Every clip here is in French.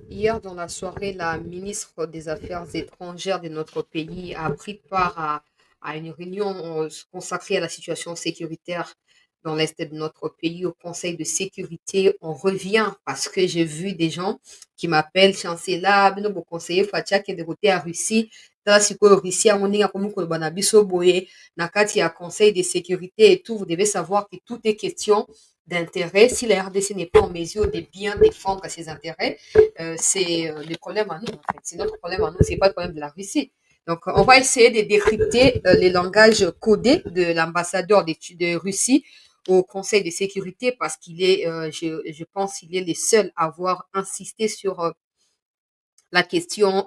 Hier, dans la soirée, la ministre des Affaires étrangères de notre pays a pris part à une réunion consacrée à la situation sécuritaire dans l'Est de notre pays, au Conseil de sécurité. On revient parce que j'ai vu des gens qui m'appellent chancela, bino bo conseiller Fatia qui est de côté à Russie. Tala sikoyo Russie amoninga komu koloba na biso boye na kati ya Conseil de sécurité et tout. Vous devez savoir que tout est question d'intérêt. Si la RDC n'est pas en mesure de bien défendre ses intérêts, c'est le problème à nous, en fait. C'est notre problème à nous, c'est pas le problème de la Russie. Donc, on va essayer de décrypter les langages codés de l'ambassadeur de Russie au Conseil de sécurité parce qu'il est, je pense, qu'il est le seul à avoir insisté sur la question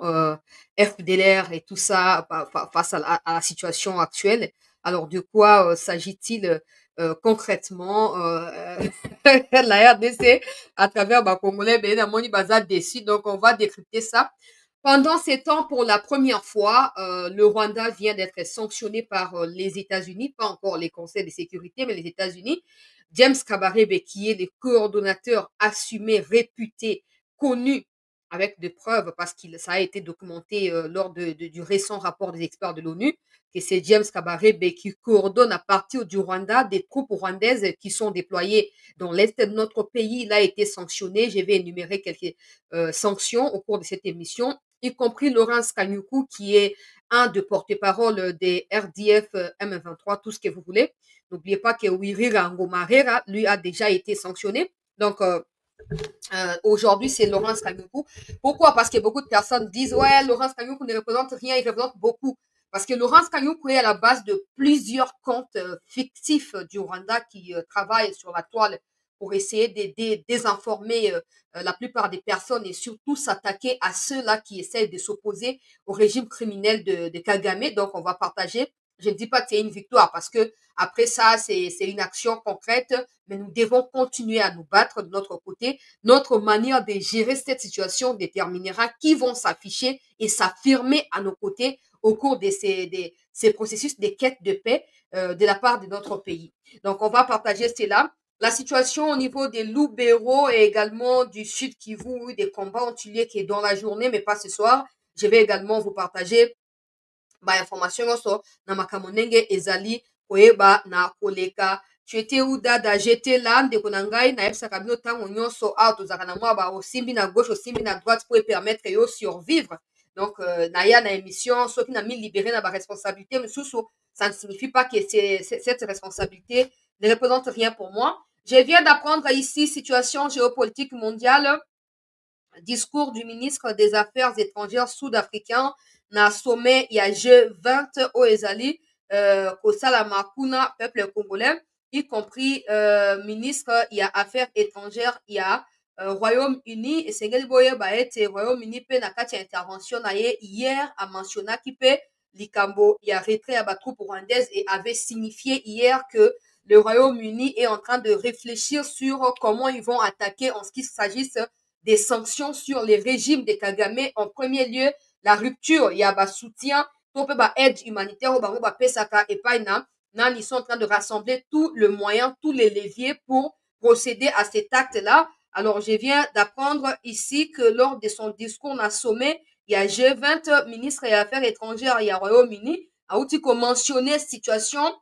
FDLR et tout ça face à la situation actuelle. Alors, de quoi s'agit-il concrètement la RDC à travers Congolais, ben, Moni Baza décide. Donc, on va décrypter ça. Pendant ces temps, pour la première fois, le Rwanda vient d'être sanctionné par les États-Unis, pas encore les conseils de sécurité, mais les États-Unis. James Kabarebe, qui est le coordonnateur assumé, réputé, connu avec des preuves, parce que ça a été documenté lors du récent rapport des experts de l'ONU, que c'est James Kabarebe qui coordonne à partir du Rwanda des troupes rwandaises qui sont déployées dans l'est de notre pays. Il a été sanctionné. Je vais énumérer quelques sanctions au cours de cette émission, y compris Laurence Kanyuku, qui est un des porte-parole des RDF M23, tout ce que vous voulez. N'oubliez pas que Wirira Ngomarera, lui, a déjà été sanctionné. Donc, aujourd'hui, c'est Laurence Kanyuku. Pourquoi? Parce que beaucoup de personnes disent, ouais, Laurence Kanyuku ne représente rien, il représente beaucoup. Parce que Laurence Kanyuku est à la base de plusieurs comptes fictifs du Rwanda qui travaillent sur la toile pour essayer de désinformer la plupart des personnes et surtout s'attaquer à ceux-là qui essayent de s'opposer au régime criminel de Kagame. Donc, on va partager. Je ne dis pas que c'est une victoire parce que après ça, c'est une action concrète, mais nous devons continuer à nous battre de notre côté. Notre manière de gérer cette situation déterminera qui vont s'afficher et s'affirmer à nos côtés au cours de ces processus de quête de paix de la part de notre pays. Donc, on va partager cela. La situation au niveau des Loubero et également du Sud Kivu, des combats ont eu lieu qui est dans la journée, mais pas ce soir. Je vais également vous partager information nyonso na makambo ndenge ezali koyeba na koleka. Tu étais où dada? J'étais là, ndeko na ngai nayebisaka bino ntango nyonso awa tozalaka na mwa osimbi na gauche osimbi na droite pour permettre yo survivre. Donc naya na émission soki na mi libéré na responsabilité mosusu, ça ne signifie pas que cette responsabilité ne représente rien pour moi. Je viens d'apprendre ici situation géopolitique mondiale, discours du ministre des Affaires étrangères sud-africain na sommet ya G20 au ezali kosalama kuna peuple congolais, y compris ministre ya Affaires étrangères ya Royaume-Uni. Esengeli boyeba ete Royaume-Uni mpe na kati ya intervention na ye hier amentionnaki mpe likambo ya retrait ya batroupe rwandaise et avait signifié hier que le Royaume-Uni est en train de réfléchir sur comment ils vont attaquer en ce qui s'agisse des sanctions sur les régimes de Kagame. En premier lieu, la rupture, il y a un soutien, aide humanitaire, ils sont en train de rassembler tout le moyen, tous les leviers pour procéder à cet acte-là. Alors, je viens d'apprendre ici que lors de son discours dans le sommet, il y a G20, ministre des Affaires étrangères, il y a Royaume-Uni, a aussi mentionné situation,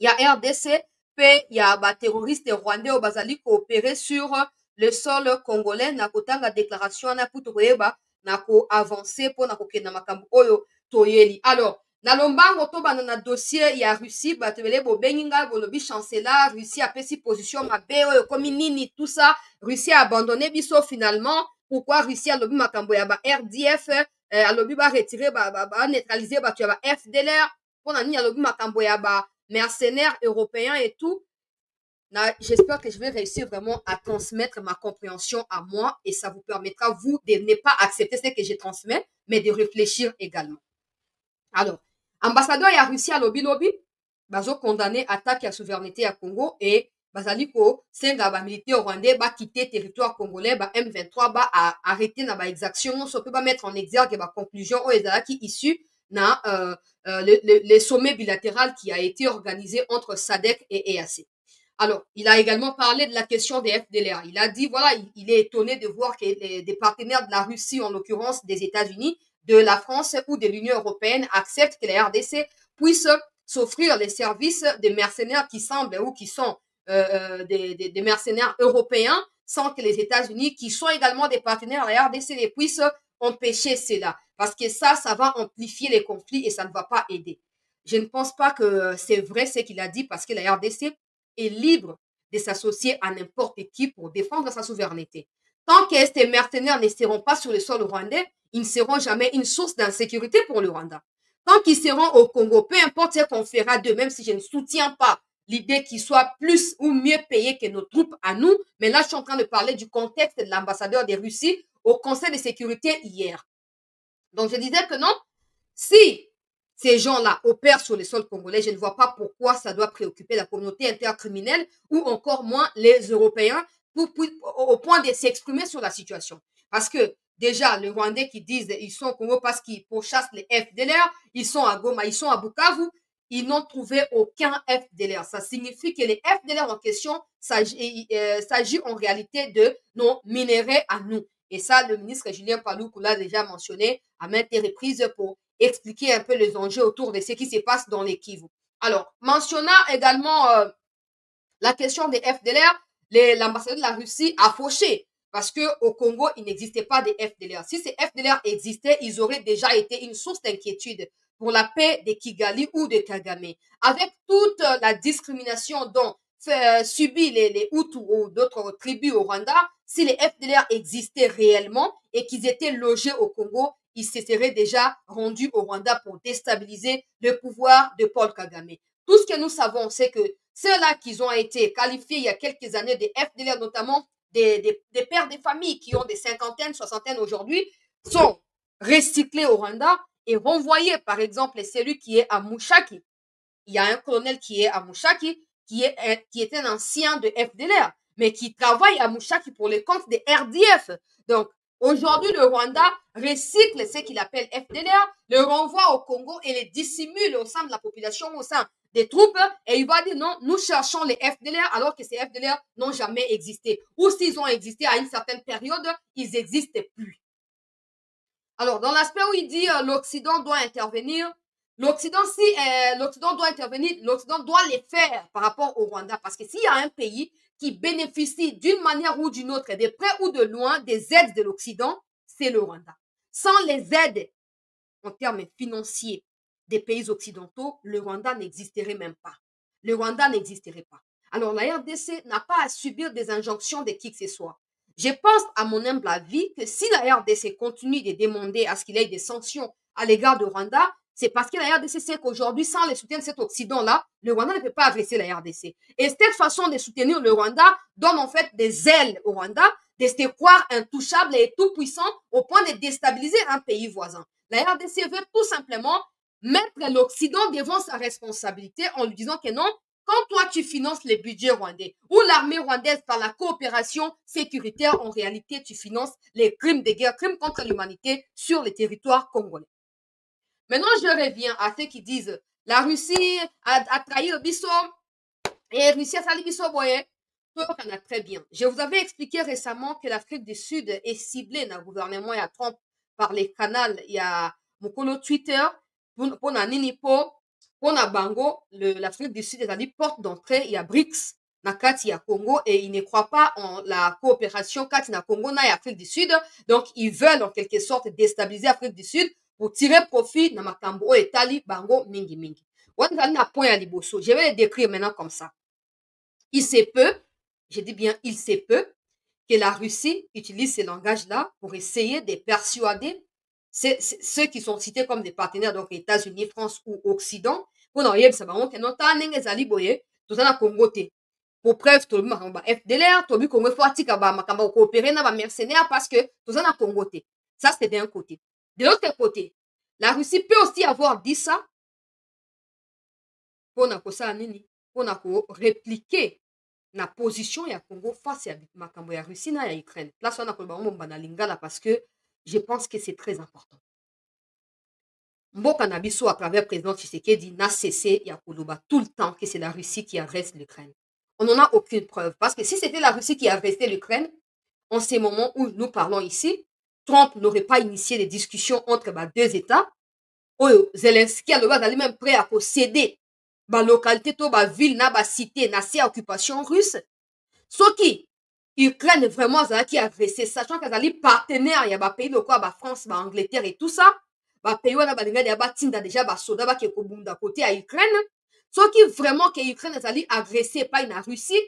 il y a RDC, puis il y a des terroristes rwandais au Bazali coopérer sur le sol congolais. Na kotanga déclaration na puto koyeba na ko avancer pour na kokenda makambo oyo toyeli. Alors, na lombango to bana na dossier ya Russie, batebele bo beninga bolobi chancelier Russie a pesi position mabe oyo komi nini tout ça, Russie a abandonné biso finalement. Pourquoi Russie a lobi makambo ya ba RDF, alobi ba retirer ba neutraliser ba tu ya ba FDLR, pona nini alobi makambo ya ba mercenaires européens et tout. J'espère que je vais réussir vraiment à transmettre ma compréhension à moi et ça vous permettra, vous, de ne pas accepter ce que je transmets, mais de réfléchir également. Alors, ambassadeur ya Russie à lobby lobby, bazo condamné attaque à souveraineté à Congo et bazali ko senga ba militaire rwandais ba quitter territoire congolais ba M23 ba arrêter na ba exaction so peut ba mettre en exergue ba conclusion o ezalaki issu na le sommet bilatéral qui a été organisé entre SADC et EAC. Alors, il a également parlé de la question des FDLR. Il a dit, voilà, il est étonné de voir que des partenaires de la Russie, en l'occurrence des États-Unis, de la France ou de l'Union européenne, acceptent que la RDC puisse s'offrir les services des mercenaires qui semblent ou qui sont des mercenaires européens, sans que les États-Unis, qui sont également des partenaires de la RDC, les puissent empêcher cela. Parce que ça va amplifier les conflits et ça ne va pas aider. Je ne pense pas que c'est vrai ce qu'il a dit parce que la RDC est libre de s'associer à n'importe qui pour défendre sa souveraineté. Tant que ces mercenaires ne seront pas sur le sol rwandais, ils ne seront jamais une source d'insécurité pour le Rwanda. Tant qu'ils seront au Congo, peu importe ce qu'on fera d'eux, même si je ne soutiens pas l'idée qu'ils soient plus ou mieux payés que nos troupes à nous, mais là, je suis en train de parler du contexte de l'ambassadeur de Russie au Conseil de sécurité hier. Donc, je disais que non, si ces gens-là opèrent sur le sol congolais, je ne vois pas pourquoi ça doit préoccuper la communauté intercriminelle ou encore moins les Européens au point de s'exprimer sur la situation. Parce que déjà, les Rwandais qui disent ils sont au Congo parce qu'ils pourchassent les FDLR, ils sont à Goma, ils sont à Bukavu, ils n'ont trouvé aucun FDLR. Ça signifie que les FDLR en question s'agit en réalité de nos minéraux à nous. Et ça, le ministre Julien Paluku l'a déjà mentionné à maintes reprises pour expliquer un peu les enjeux autour de ce qui se passe dans les Kivu. Alors, mentionnant également la question des FDLR, l'ambassadeur de la Russie a fauché parce qu'au Congo, il n'existait pas de FDLR. Si ces FDLR existaient, ils auraient déjà été une source d'inquiétude pour la paix de Kigali ou de Kagame. Avec toute la discrimination dont subit les Hutus ou d'autres tribus au Rwanda, si les FDLR existaient réellement et qu'ils étaient logés au Congo, ils se seraient déjà rendus au Rwanda pour déstabiliser le pouvoir de Paul Kagame. Tout ce que nous savons, c'est que ceux-là qui ont été qualifiés il y a quelques années des FDLR, notamment des pères de famille qui ont des cinquantaines, soixantaines aujourd'hui, sont recyclés au Rwanda et renvoyés. Par exemple, celui qui est à Mouchaki. Il y a un colonel qui est à Mouchaki, qui est un ancien de FDLR, mais qui travaille à Mouchaki pour les comptes des RDF. Donc, aujourd'hui, le Rwanda recycle ce qu'il appelle FDLR, le renvoie au Congo et les dissimule au sein de la population, au sein des troupes, et il va dire non, nous cherchons les FDLR alors que ces FDLR n'ont jamais existé. Ou s'ils ont existé à une certaine période, ils n'existent plus. Alors, dans l'aspect où il dit l'Occident doit intervenir, l'Occident, si l'Occident doit intervenir, l'Occident doit les faire par rapport au Rwanda. Parce que s'il y a un pays qui bénéficie d'une manière ou d'une autre, de près ou de loin, des aides de l'Occident, c'est le Rwanda. Sans les aides en termes financiers des pays occidentaux, le Rwanda n'existerait même pas. Le Rwanda n'existerait pas. Alors, la RDC n'a pas à subir des injonctions de qui que ce soit. Je pense, à mon humble avis, que si la RDC continue de demander à ce qu'il y ait des sanctions à l'égard de Rwanda, c'est parce que la RDC sait qu'aujourd'hui, sans le soutien de cet Occident-là, le Rwanda ne peut pas agresser la RDC. Et cette façon de soutenir le Rwanda donne en fait des ailes au Rwanda, de se croire intouchable et tout puissant au point de déstabiliser un pays voisin. La RDC veut tout simplement mettre l'Occident devant sa responsabilité en lui disant que non, quand toi tu finances les budgets rwandais ou l'armée rwandaise par la coopération sécuritaire, en réalité tu finances les crimes de guerre, crimes contre l'humanité sur les territoires congolais. Maintenant, je reviens à ceux qui disent la Russie a trahi le Bisso et la Russie a sali Bisso boye. On a très bien. Je vous avais expliqué récemment que l'Afrique du Sud est ciblée dans le gouvernement et à Trump par les canaux. Il y a mon compte Twitter pour na nini pour na bango l'Afrique du Sud est allée porte d'entrée. Il y a BRICS na kati ya Congo et ils ne croient pas en la coopération kati na Congo na Afrique du Sud. Donc ils veulent en quelque sorte déstabiliser l'Afrique du Sud pour tirer profit na makambo etali bango mingi mingi. Na point ya liboso. Je vais les décrire maintenant comme ça. Il se peut, je dis bien il se peut, que la Russie utilise ce langage-là pour essayer de persuader ceux qui sont cités comme des partenaires, donc États-Unis, France ou Occident, pour n'en yeb sabango que non ta nenge zali boye, tout ça na Congo te. Pour preuve, tout le monde ba FDLR, tout le Congo faut atika ba makamba coopérer na ba mercenaires parce que tout ça na Congo te. Ça c'est d'un côté. De l'autre côté, la Russie peut aussi avoir dit ça pour na kosa nini, pour na ko répliquer na position ya Congo face à makambo ya Russie na ya Ukraine. Place wana koloba ngo mbana lingala parce que je pense que c'est très important. Mboka na biso à travers président Tshisekedi n'a cessé ya koloba tout le temps que c'est la Russie qui agresse l'Ukraine. On n'en a aucune preuve. Parce que si c'était la Russie qui agressait l'Ukraine, en ces moments où nous parlons ici, Trump n'aurait pas initié des discussions entre deux États. Zelensky a même prêt à céder la localité, la ville, la cité, na ces occupation russe. Ce qui, Ukraine vraiment qui a agressé, sachant qu'elle est partenaire, il y a des pays, la France, l'Angleterre et tout ça. Les pays, il y a déjà des soldats qui sont d'un côté à Ukraine. Ce qui vraiment que l'Ukraine est agressée par la Russie,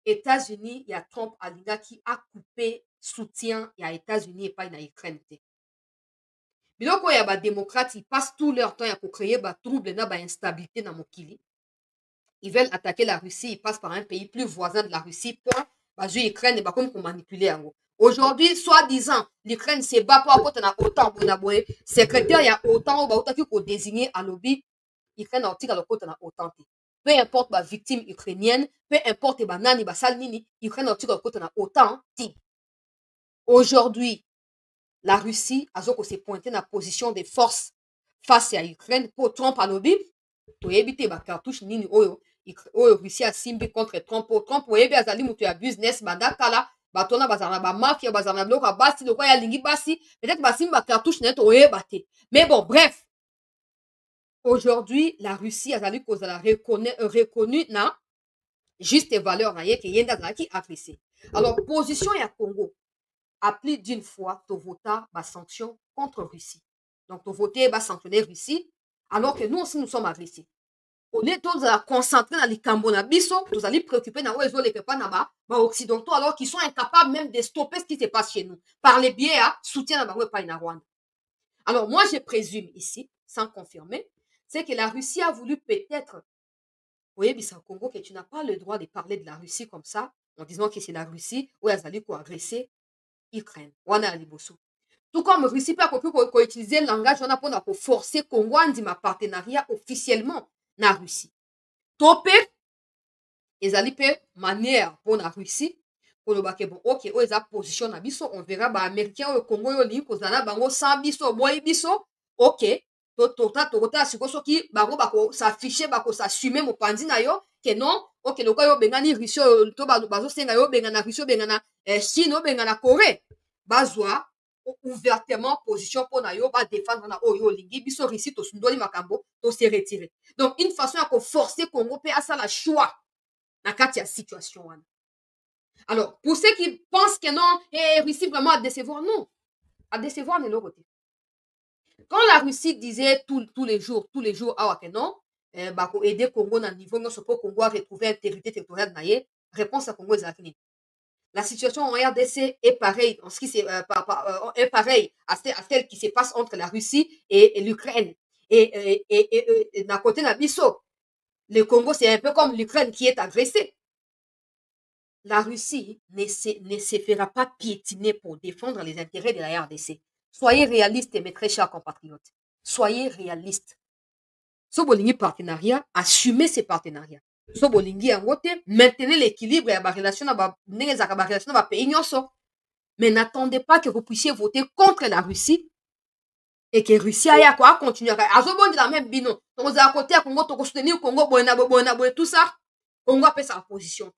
États-Unis, il y a Trump Alinga qui a coupé soutien il y a États-Unis et pas na Ukraine. Biloko ya ba démocrates, ils passent tout leur temps pour créer ba trouble na ba instabilité dans mokili. Ils veulent attaquer la Russie, ils passent par un pays plus voisin de la Russie pour baser l'Ukraine et ba comme manipuler en gros. Aujourd'hui, soi-disant, l'Ukraine se bat pour apporter na autant pour na boye. Secrétaire il y a autant ba autant qui ko désigner à lobby. L'Ukraine a autant le côté na autant. Peu importe la victime ukrainienne, peu importe ba nani ba salnini, l'Ukraine a autant le côté na autant. Aujourd'hui, la Russie a s'est pointé dans la position de force face à l'Ukraine pour Trump à lobby. Tu éviter ba cartouche nini oyo Russie a simbi contre Trump. Trump oyebi azali mutu ya business bandakala batona bazana ba mafia bazana bloka basi lokwa ya lingi basi peut-être basimbi ba cartouche net oyeba te. Mais bon bref. Aujourd'hui, la Russie a reconnu na juste valeur na ye que yenda zaki agressé. Alors position ya Congo à plus d'une fois, tu votes des sanctions contre Russie. Donc, tu votes va sanctionner Russie, alors que nous aussi, nous sommes agressés. Au lieu de concentrer dans les Cambonabiso, nous allons préoccuper dans les occidentaux, alors qu'ils sont incapables même de stopper ce qui se passe chez nous, par les biais à soutien à la Rwanda. Alors, moi, je présume ici, sans confirmer, c'est que la Russie a voulu peut-être, oui, Bissau Congo, que tu n'as pas le droit de parler de la Russie comme ça, en disant que c'est la Russie, où elle a agressé Ukraine. Tout comme Russie peut utiliser le langage pour forcer Congo à un partenariat officiellement na Russie. Topé, ils allaient faire manière pour la Russie pour le baquet bon ok ils a position na biso on verra ba américain au Congo yo li ko zana bango sans biso boy biso ok tota sikoso ki bango bako s'afficher bako s'assumer mo pandi na yo que non ok le quoi yo bengani Russie to bazo senga yo bengana Russie bengana Chine bengana Corée bazwa ouvertement position pour na yo ba défendre na oyo lingi biso Russie to sundoli makambo to se retirer. Donc une façon à forcer Congo pe à ça la choix na kati ya situation wana. Alors pour ceux qui pensent que non Russie vraiment à décevoir, non, à décevoir de l'autre côté. Quand la Russie disait tous les jours ah que non bah pour aider Congo dans niveau non pour Congo à retrouver intégrité territoriale na ye, réponse à Congo est fini. La situation en RDC est pareille en ce qui est pareil à celle qui se passe entre la Russie et l'Ukraine. Et d'un côté Nabiso, le Congo c'est un peu comme l'Ukraine qui est agressée. La Russie ne se fera pas piétiner pour défendre les intérêts de la RDC. Soyez réalistes, mes très chers compatriotes. Soyez réalistes. So bolingi partenariat, assumez ces partenariats. So bolingi angote, maintenez l'équilibre et la relation na pays nyonso. Mais n'attendez pas que vous puissiez voter contre la Russie et que Russie aille quoi continuer à zobondi la même bino. Donc à côté à Congo to soutenir Congo boena tout ça. Congo a fait sa position.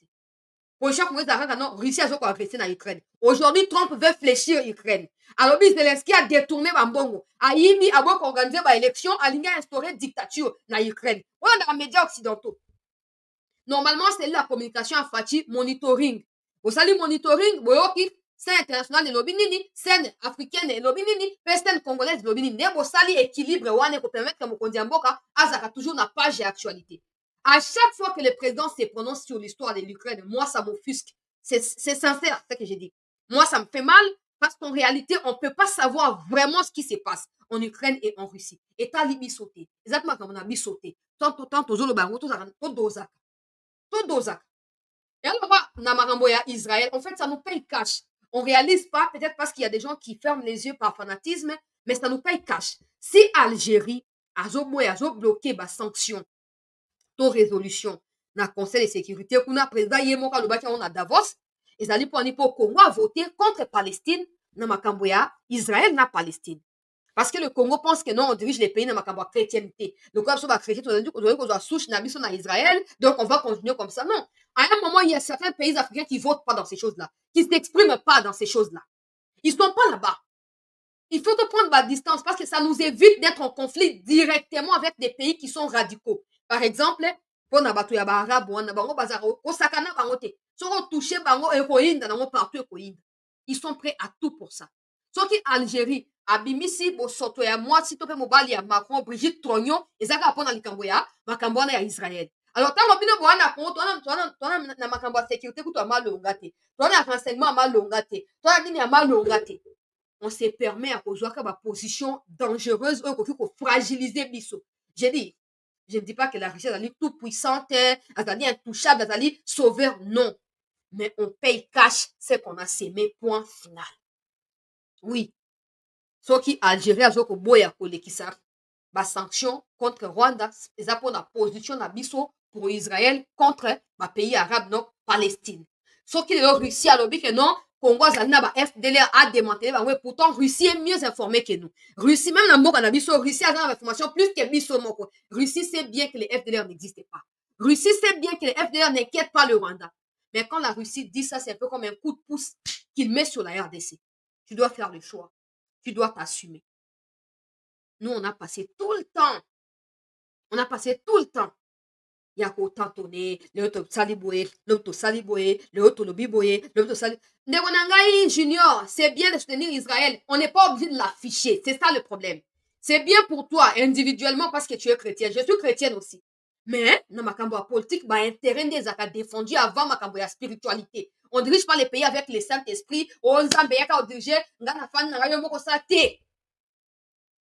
Position Congo non Russie a agressé na Ukraine. Aujourd'hui Trump veut fléchir l'Ukraine. Alors Zelensky a détourné Bambongo. Aimi a organisé ba élection, a instauré dictature na Ukraine. On a dans les médias occidentaux. Normalement, c'est la communication à Fati, monitoring. Vous savez, monitoring, boyoki, scène internationale de l'obinini, scène africaine de l'obinini, scène congolaise de l'obinini. Vous savez, équilibre, ouane, pour permettre que mon kondiamboka, azaka toujours na page et actualité. À chaque fois que le président se prononce sur l'histoire de l'Ukraine, moi, ça m'offusque. C'est sincère, ce que j'ai dit. Moi, ça me fait mal parce qu'en réalité, on ne peut pas savoir vraiment ce qui se passe en Ukraine et en Russie. Et t'as libi sauté. Exactement comme on a mis sauté. Tant, le bango, tout dozaka. Tout dozaka. Et alors, Namaramboya, Israël, en fait, ça nous paye cash. On ne réalise pas, peut-être parce qu'il y a des gens qui ferment les yeux par fanatisme, mais ça nous paye cash. Si Algérie a bloqué les sanctions, to résolution dans le Conseil de sécurité, qu'on a président Yemoka Lubaki, on a Davos, ils allaient pour Congo à voter contre Palestine, dans Makamboya, Israël n'a Palestine. Parce que le Congo pense que non, on dirige les pays dans la chrétienté. Donc, on va chrétien, on a souche en Israël, donc on va continuer comme ça. Non. À un moment, il y a certains pays africains qui ne votent pas dans ces choses-là, qui ne s'expriment pas dans ces choses-là. Ils ne sont pas là-bas. Il faut te prendre ma distance parce que ça nous évite d'être en conflit directement avec des pays qui sont radicaux. Par exemple, pour na bato ya ba arabe wana bango bazaro osakana bango te. Soko toucher bango héroïne dans partout héroïne. Ils sont prêts à tout pour ça. Soki Algérie abimisi bosoto ya mwasi to pe mobali ya Macron Brigitte Trognon ezaka pona likambo ya makambo wana ya Israël. Alors tango bino boana ko tona na makambo ya sécurité kuto amalonga te. Tona renseignement amalonga te. Tona nini amalonga te. On se permet à cause de position dangereuse pour fragiliser Bisso. J'ai dit, je ne dis pas que la richesse est toute puissante, elle est intouchable, elle est sauveur, non. Mais on paye cash ce qu'on a sémé, point final. Oui. Ce qui Algérie a joué boya qui ça, ba sanction contre Rwanda, ils ont la position na Bisso pour Israël contre ma pays arabe non Palestine. Ce qui est Russie a lobby que non. Congo Zanaba FDLR a démantelé. Pourtant, Russie est mieux informée que nous. Russie, même dans le Bisso, Russie a l'information plus que Bisso. Russie sait bien que les FDLR n'existent pas. Russie sait bien que les FDLR n'inquiètent pas le Rwanda. Mais quand la Russie dit ça, c'est un peu comme un coup de pouce qu'il met sur la RDC. Tu dois faire le choix. Tu dois t'assumer. Nous, on a passé tout le temps. On a passé tout le temps. Il y a qu'au tantonné, le auto saliboué, l'auto saliboué, le auto lobiboué, l'auto saliboué. Ndegonangai Junior, c'est bien de soutenir Israël. On n'est pas obligé de l'afficher. C'est ça le problème. C'est bien pour toi individuellement parce que tu es chrétien. Je suis chrétienne aussi. Mais, dans ma cambo politique, bah, intérêt des accords défendus avant ma cambo spiritualité. On dirige pas les pays avec le Saint-Esprit. On zambéaka au diriger. Ngana fan na rayon moko sa te.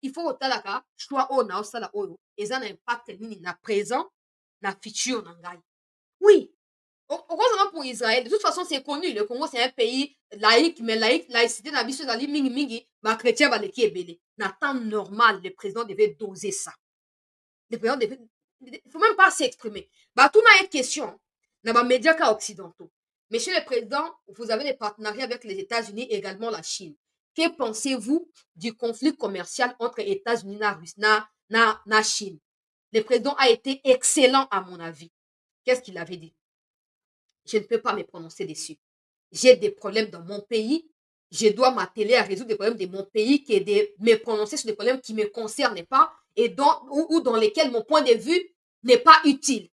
Il faut otalaka, choix o na osala oyo. Et ça n'a impact ni na présent. La future nangai. Oui. Heureusement pour Israël, de toute façon, c'est connu. Le Congo, c'est un pays laïque, mais laïcité, n'a pas de mingi mingi, ma chrétien va le qui est belé. Dans temps normal, le président devait doser ça. Le président devait, il faut même pas s'exprimer. Bah, tout n'a une question. Dans les médias occidentaux. Monsieur le Président, vous avez des partenariats avec les États-Unis et également la Chine. Que pensez-vous du conflit commercial entre États-Unis et la Chine? Le président a été excellent à mon avis. Qu'est-ce qu'il avait dit? Je ne peux pas me prononcer dessus. J'ai des problèmes dans mon pays. Je dois m'atteler à résoudre des problèmes de mon pays que de me prononcer sur des problèmes qui ne me concernent pas et ou dans lesquels mon point de vue n'est pas utile.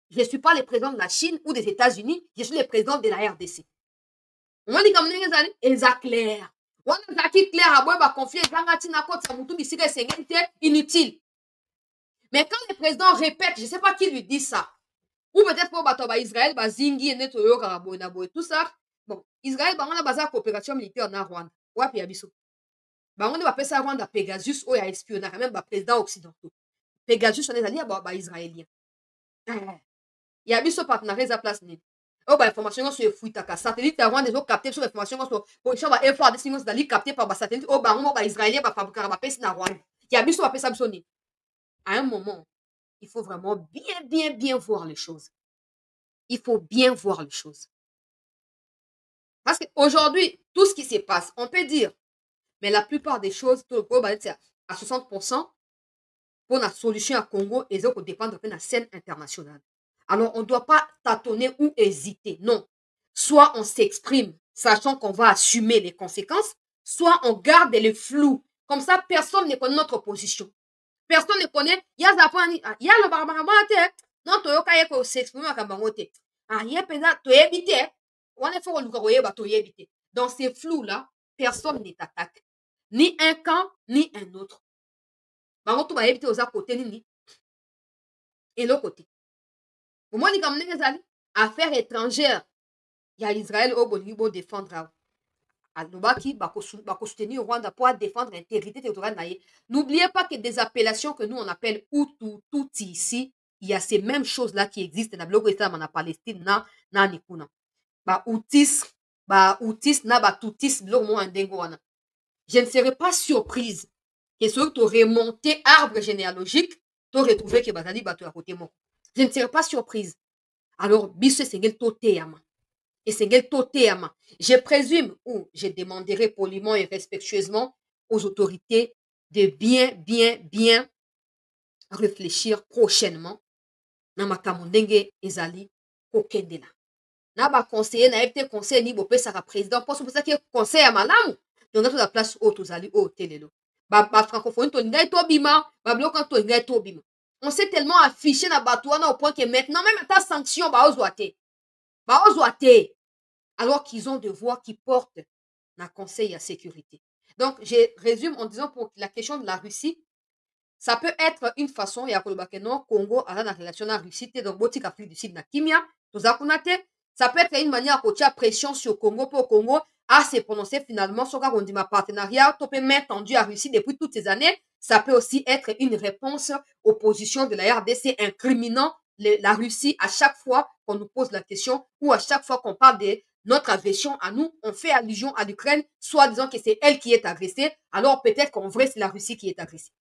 Je ne suis pas le président de la Chine ou des États-Unis. Je suis le président de la RDC. On dit comme ça, clair. On a dit clair à moi, confier inutile. Mais quand le président répète, je ne sais pas qui lui dit ça, ou peut-être pour Israël, Zingi et tout ça. Bon, Israël, on a basé la coopération militaire en Rwanda. Ouais, puis Abisso. On a appelé ça Rwanda Pegasus, ou a espionnage, même le président occidentaux. Pegasus, on est allé à Israélien. Il y a Abisso partenariat à place. Oh, bah, information sur Fuitaka. Satellite, Rwanda, ils ont capté sur l'information sur position, bah, info, des signaux d'aller capté par satellite. Oh, bah, on va Israélien, bah, fabriquer, bah, pèse na Rwanda. Il y a Abisso, appelé ça Bissoni. À un moment, il faut vraiment bien voir les choses. Il faut bien voir les choses. Parce qu'aujourd'hui, tout ce qui se passe, on peut dire, mais la plupart des choses, à 60%, pour la solution à Congo, ils ont dépendre de la scène internationale. Alors, on ne doit pas tâtonner ou hésiter. Non. Soit on s'exprime, sachant qu'on va assumer les conséquences, soit on garde le flou. Comme ça, personne ne connaît notre position. Personne ne connaît. Il y a le barbaramate. Non, tu as s'exprimer à Kambangote. Ah, il y a peut-être, tu es évité. On est fort au éviter. Dans ces flous-là, personne ne t'attaque. Ni un camp, ni un autre. Bangoto va éviter aux côtés, ni. Et l'autre côté. Pour moi, comme les affaires étrangères, il y a Israël au Bolivie défendre. Alobaki, soutenir Rwanda pour défendre l'intégrité territoriale. N'oubliez pas que des appellations que nous on appelle Hutu, Tutsi ici, il y a ces mêmes choses-là qui existent dans le bloc État en Palestine, na Nikuna. Outis, na Tutis, je ne serais pas surprise que ceux qui auraient monté arbre généalogique, tu aurais trouvé que Bazali Bato à côté moi. Je ne serais pas surprise. Alors, Bissé Sengel Totéama. Et Sengel Totéama. Je présume, ou je demanderai poliment et respectueusement, aux autorités de bien réfléchir prochainement na makambo ndenge ezali kokende na baconseiller nayebi te conseil nini bopesaka président mposo opesaki conseil ya malamu tonga toza place oyo tozali oyo te lelo bafrancophonie tolingai tobima babiloko wana tolingai tobima on s'est tellement affiché na bato wana au point que maintenant même ata sanction baozwa te alors qu'ils ont des voix qui portent na conseil ya sécurité. Donc je résume en disant pour la question de la Russie, ça peut être une façon ya koloba ke non Congo aza na relation na Russie te donc botika Afrique du Sud na kimia toza kuna te. Ça peut être une manière à kotia pression sur Congo pour Congo à se prononcer finalement sur on dit ma partenariat topé main tendue à Russie depuis toutes ces années. Ça peut aussi être une réponse aux positions de la RDC incriminant la Russie à chaque fois qu'on nous pose la question ou à chaque fois qu'on parle de notre agression à nous, on fait allusion à l'Ukraine, soit disant que c'est elle qui est agressée, alors peut-être qu'en vrai c'est la Russie qui est agressée.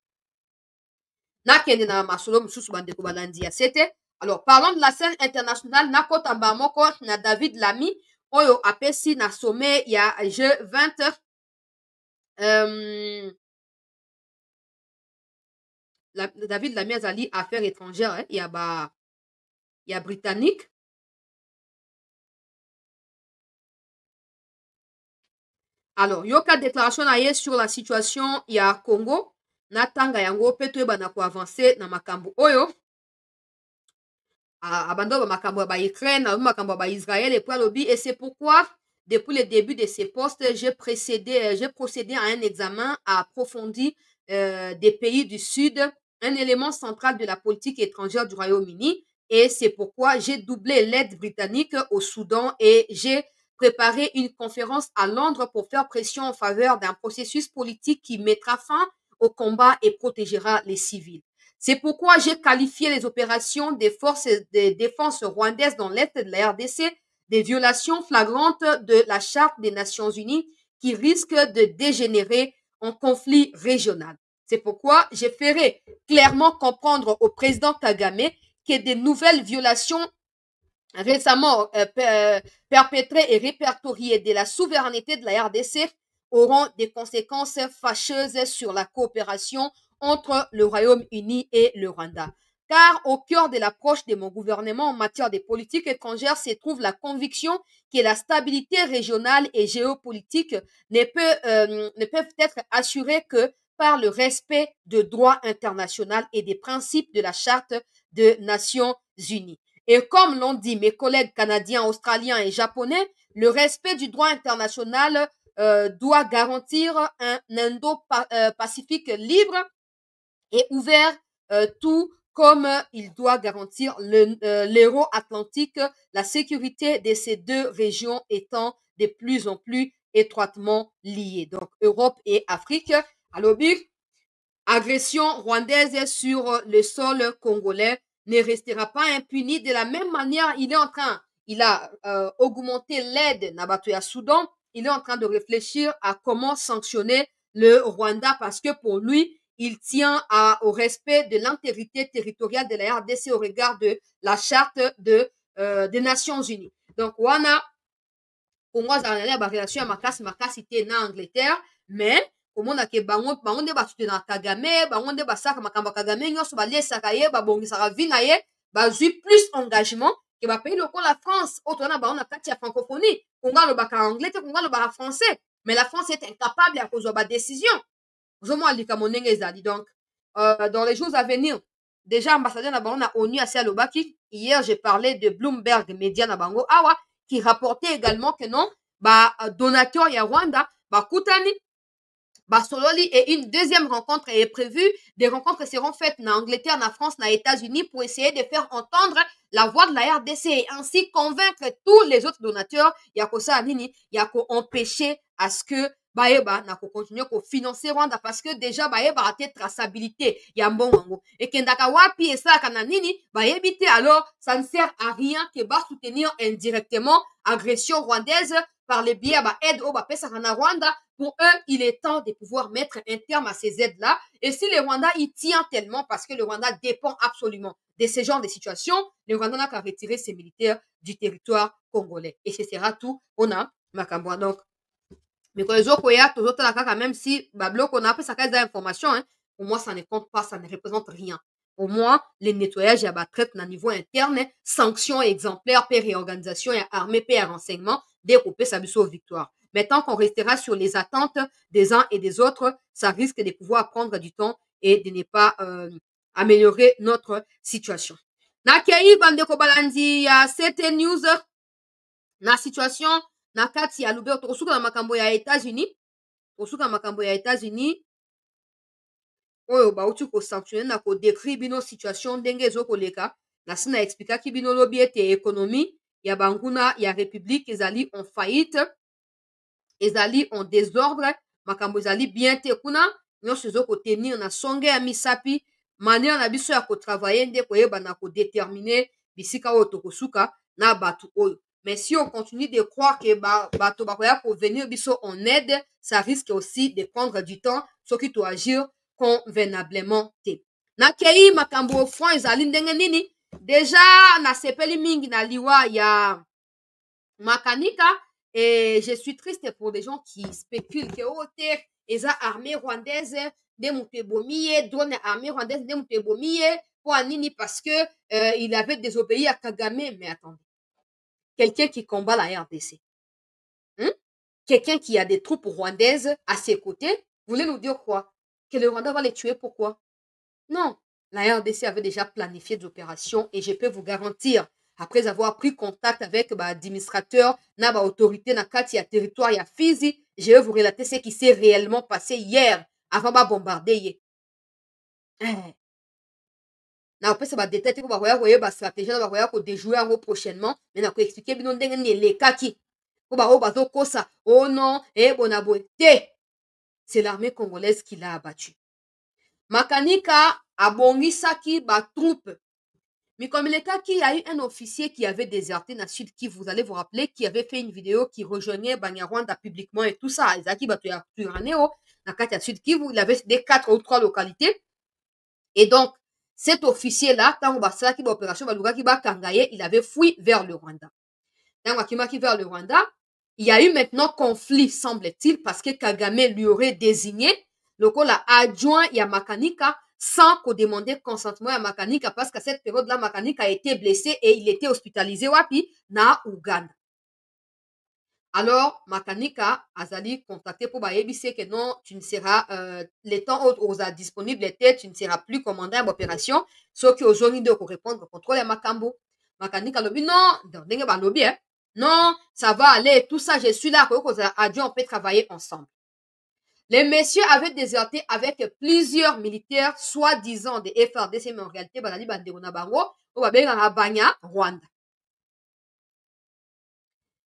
Nakende na masolo mususu bandeko balandi ya sete. Alors parlons de la scène internationale nakota moko na David Lamy oyo apesi na sommet ya G20 David Lamy azali affaires étrangères ya britannique. Alors yoka déclaration na ye sur la situation ya Congo na tanga yango pe toyebana ko avancer na makambo oyo abando ba makambo ya ba Ukraine na makambo ya ba Israël et puis alobi et c'est pourquoi depuis le début de ces postes j'ai procédé à un examen approfondi des pays du Sud, un élément central de la politique étrangère du Royaume-Uni, et c'est pourquoi j'ai doublé l'aide britannique au Soudan et j'ai préparé une conférence à Londres pour faire pression en faveur d'un processus politique qui mettra fin au combat et protégera les civils. C'est pourquoi j'ai qualifié les opérations des forces de défense rwandaises dans l'est de la RDC des violations flagrantes de la Charte des Nations Unies qui risquent de dégénérer en conflit régional. C'est pourquoi je ferai clairement comprendre au président Kagame que des nouvelles violations récemment perpétrées et répertoriées de la souveraineté de la RDC auront des conséquences fâcheuses sur la coopération entre le Royaume-Uni et le Rwanda. Car au cœur de l'approche de mon gouvernement en matière de politique étrangère se trouve la conviction que la stabilité régionale et géopolitique ne peuvent être assurées que par le respect du droit international et des principes de la Charte des Nations Unies. Et comme l'ont dit mes collègues canadiens, australiens et japonais, le respect du droit international doit garantir un Indo-Pacifique libre et ouvert, tout comme il doit garantir l'euro-atlantique, la sécurité de ces deux régions étant de plus en plus étroitement liées. Donc Europe et Afrique. Alors, agression rwandaise sur le sol congolais ne restera pas impuni. De la même manière, il a augmenté l'aide Nabato ya Soudan. Il est en train de réfléchir à comment sanctionner le Rwanda parce que pour lui, il tient au respect de l'intégrité territoriale de la RDC au regard de la charte des Nations Unies. Donc, wana, Congo a ba relation ya makasi te na Angleterre, mais komona ke bango nde basutena Kagame, bango nde basaka makambo Kagame nyonso balesaka ye, babongisaka vi na ye, bazwi plus engagement ke bapays lokola la France, oyo tozana bango na kati ya francophonie. Congo alobaka anglais te, Congo alobaka français, mais la France est incapable ya kozwa badécision. Ozomona likambo ndenge ezali. Donc, dans les jours à venir, déjà ambassadeur na bango na ONU asi alobaki, hier j'ai parlé de Bloomberg Media na bango awa, qui rapportait également que non, donateur ya Rwanda, kutani, sololi, et une deuxième rencontre est prévue. Des rencontres seront faites en Angleterre, en France, en États-Unis pour essayer de faire entendre la voix de la RDC et ainsi convaincre tous les autres donateurs, yakosa nini, yako empêcher à ce que baeba na ko continuer ko financer Rwanda parce que déjà baeba raté traçabilité ya mbongo et kendaka wapi et ça kana nini baebite, alors ça ne sert à rien que ba soutenir indirectement agression rwandaise par les biais aide au pesa na Rwanda. Pour eux, il est temps de pouvoir mettre un terme à ces aides-là. Et si le Rwanda y tient tellement, parce que le Rwanda dépend absolument de ce genre de situation, le Rwanda n'a qu'à retirer ses militaires du territoire congolais. Et ce sera tout. On a Makamboa. Donc, Mais quand les autres, même si on a appris ça information, hein, pour moi, ça ne compte pas, ça ne représente rien. Pour moi, les nettoyages, il y a traite à niveau interne, sanctions exemplaires, paix réorganisation, et armée, paix renseignement, découper sa victoire. Mais tant qu'on restera sur les attentes des uns et des autres, ça risque de pouvoir prendre du temps et de ne pas améliorer notre situation. Nakei bandeko balandi ya cette news na situation na kati ya lubero tokosuka na makambo ya États-Unis tokosuka makambo ya États-Unis oyo bauti kosanctionne na kodécrit bino situation ndenge ezokoleka nasi na explikaki bino lobi ete économie ya banguna ya république ezali en faillite ezali en désordre makambo ezali bien te kuna nyonso ezokotenir na songe ya misapi manière na biso ya kotravaille nde koyeba na kodétermine bisika oyo tokosuka na bato oyo. Mais si on continue de croire que bato bakoya venir biso en aide, ça risque aussi de prendre du temps soki to agir convenablement te. Nakei makambo front ezali ndenge nini? Déjà nasepeli mingi na liwa ya makanika et je suis triste pour les gens qui spéculent que oh te eza armée rwandaise nde moto ebomi ye drone armée rwandaise nde moto ebomi ye po anini parce que il avait désobéi à Kagame. Mais attendez, quelqu'un qui combat la RDC, quelqu'un qui a des troupes rwandaises à ses côtés, vous voulez nous dire quoi? Que le Rwanda va les tuer? Pourquoi? Non, la RDC avait déjà planifié des opérations et je peux vous garantir, après avoir pris contact avec l'administrateur, l'autorité dans le territoire ya Fizi, je vais vous relater ce qui s'est réellement passé hier avant de bombarder. Na opesa ba détail ko bakoya koyeba stratégie na bakoya ko déjouer yango prochainement mais na ko expliquer bino ndenge ni elekaki ko ba o bazokosa oh non bona boye te. C'est l'armée congolaise qui l'a abattu. Makanika abongisaki ba troupe. Mais comme il y a eu un officier qui avait déserté dans Sud Kivu, vous allez vous rappeler, qui avait fait une vidéo qui rejoignait Banyarwanda publiquement et tout ça. Ezaki batu ya Turaneo na kati ya Sud Kivu, il avait des 4 ou 3 localités. Et donc cet officier-là, quand il avait fui vers le Rwanda. Vers le Rwanda, il y a eu maintenant conflit, semble-t-il, parce que Kagame lui aurait désigné le adjoint ya Makanika sans qu'on demande consentement à Makanika parce qu'à cette période-là, Makanika a été blessé et il était hospitalisé wapi na Uganda. Alors, Makanika Azali contacté pour baébisser que non, tu ne seras, les temps où disponible tu ne seras plus commandant d'opération, sauf que aujourd'hui, de répondre au contrôle à Makambo. Makanika lobby, non, lobby, hein. Non, ça va aller, tout ça, je suis là, on peut travailler ensemble. Les messieurs avaient déserté avec plusieurs militaires, soi-disant des FRDC, mais en réalité, Balali Bandero Bango, ou Banya, Rwanda.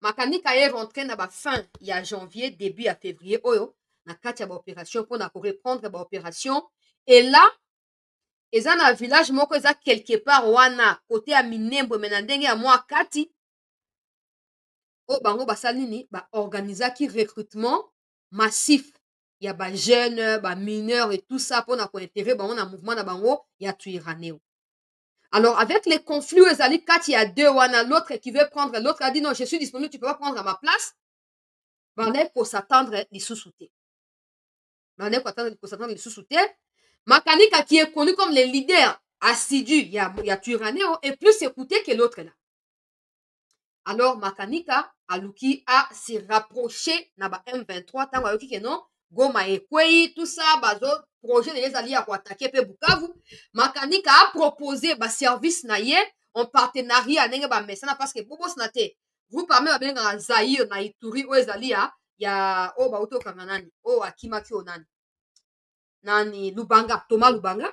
Makanika est rentré dans la fin ya janvier, début à février, oyo, na kati ya opération pour na reprendre ba opération. Et là, eza na village moko eza quelque part wana, côté à Minembo, menandenge ya moi kati, o bango basalini, ba organisaki recrutement massif. Il y a des jeunes, des mineurs et tout ça pour intégrer dans le mouvement de bango, il y a Tuiraneo. Alors, avec les conflits, il y a deux, l'autre qui veut prendre, l'autre a dit non, je suis disponible, tu peux pas prendre à ma place. Il faut s'attendre les sous-soutés. Il faut s'attendre les sous-soutés. Makanika qui est connu comme le leader assidu, il y a Tuiraneo, est plus écouté que l'autre là. Alors, Makanika, Aluki a se rapproché na ba M23, tant Aluki que non, Goma Ekwei, tout ça, bazo, projet de les alliés à attaquer pe Bukavu. Makanika a proposé ba service na ye en partenariat nenge ba mesana parce que bobo snate. Groupe armé ba benga Zaire na Ituri o ezali ya o ba auto kanganani, o akimaki onani. Nani Lubanga, Thomas Lubanga.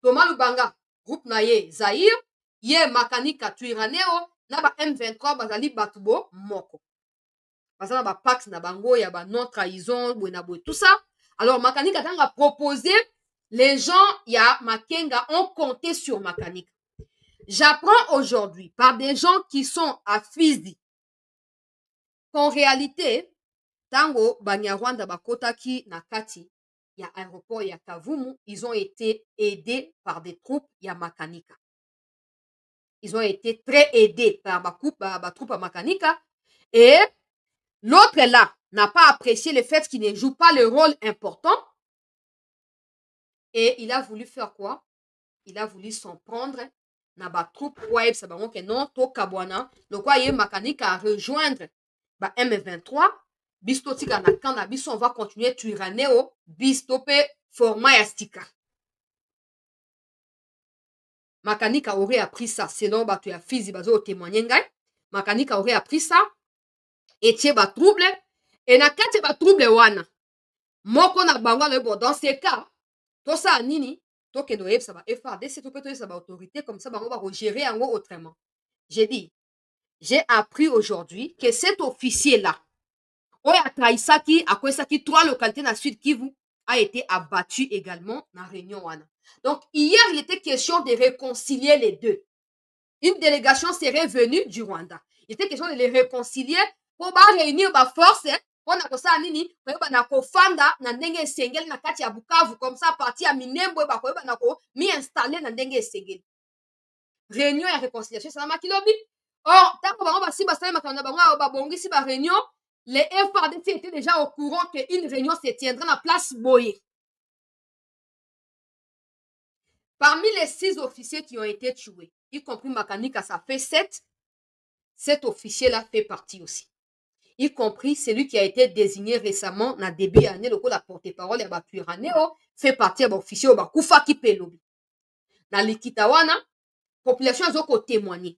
Thomas Lubanga, groupe na ye Zaire, ye Makanika Tuiraneo na ba M23 bazali batubo moko. Parce que ba pax na bango ya ba non trahison tout ça. Alors Makanika a proposé, les gens ya Makenga ont compté sur Makanika. J'apprends aujourd'hui par des gens qui sont à Fizi qu'en réalité tango Banyarwanda bakotaki na kati ya aéroport ya Kavumu, ils ont été aidés par des troupes ya Makanika. Ils ont été très aidés par ba troupe à Makanika et l'autre là, n'a pas apprécié le fait qu'il ne joue pas le rôle important. Et il a voulu faire quoi? Il a voulu s'en prendre na ba troupe web ça bango que non to kabwana donc quoi ye mécanique à rejoindre ba M23 bisto tika na kanda biso on va continuer tuiraneo bisto pe format ya stika mécanique aurait appris ça selon ba tu ya fizi bazo témoigner ngai mécanique aurait appris ça et tie ba trouble et na kati ba trouble wana moko na bango le bon dans ces cas to ça nini tokende oyebisa ba FARDC to mpe toyebisa baautorité comme ça bango bakogérer yango autrement. J'ai dit, j'ai appris aujourd'hui que cet officier-là, oyo atrahisaki akwesaki 3 localités na Sud Kivu, a été abattu également na réunion wana. Donc hier, il était question de réconcilier les deux. Une délégation serait venue du Rwanda. Il était question de les réconcilier pour ba réunir ba force mpona kosala nini koyeba na kofanda na ndenge esengeli na kati ya Bukavu comme ça parti ya Minembwe bakoyeba na komi-installe na ndenge esengeli. Réunion ya réconciliation esalamaki lobi. Or ntango bango basi basali makambo na bango ayo babongisi ba réunion, les FARDC étaient déjà au courant qu'une réunion se tiendra na place boye. Parmi les 6 officiers qui ont été tués, y compris Makanika, ça fait 7, cet officier-là fait partie aussi. Y compris celui qui a été désigné récemment na début année, le la porte-parole ya Batuiraneo, fait partie de l'officier au Bakufa qui pelobi. Na Likitawana, population a zoko témoigner.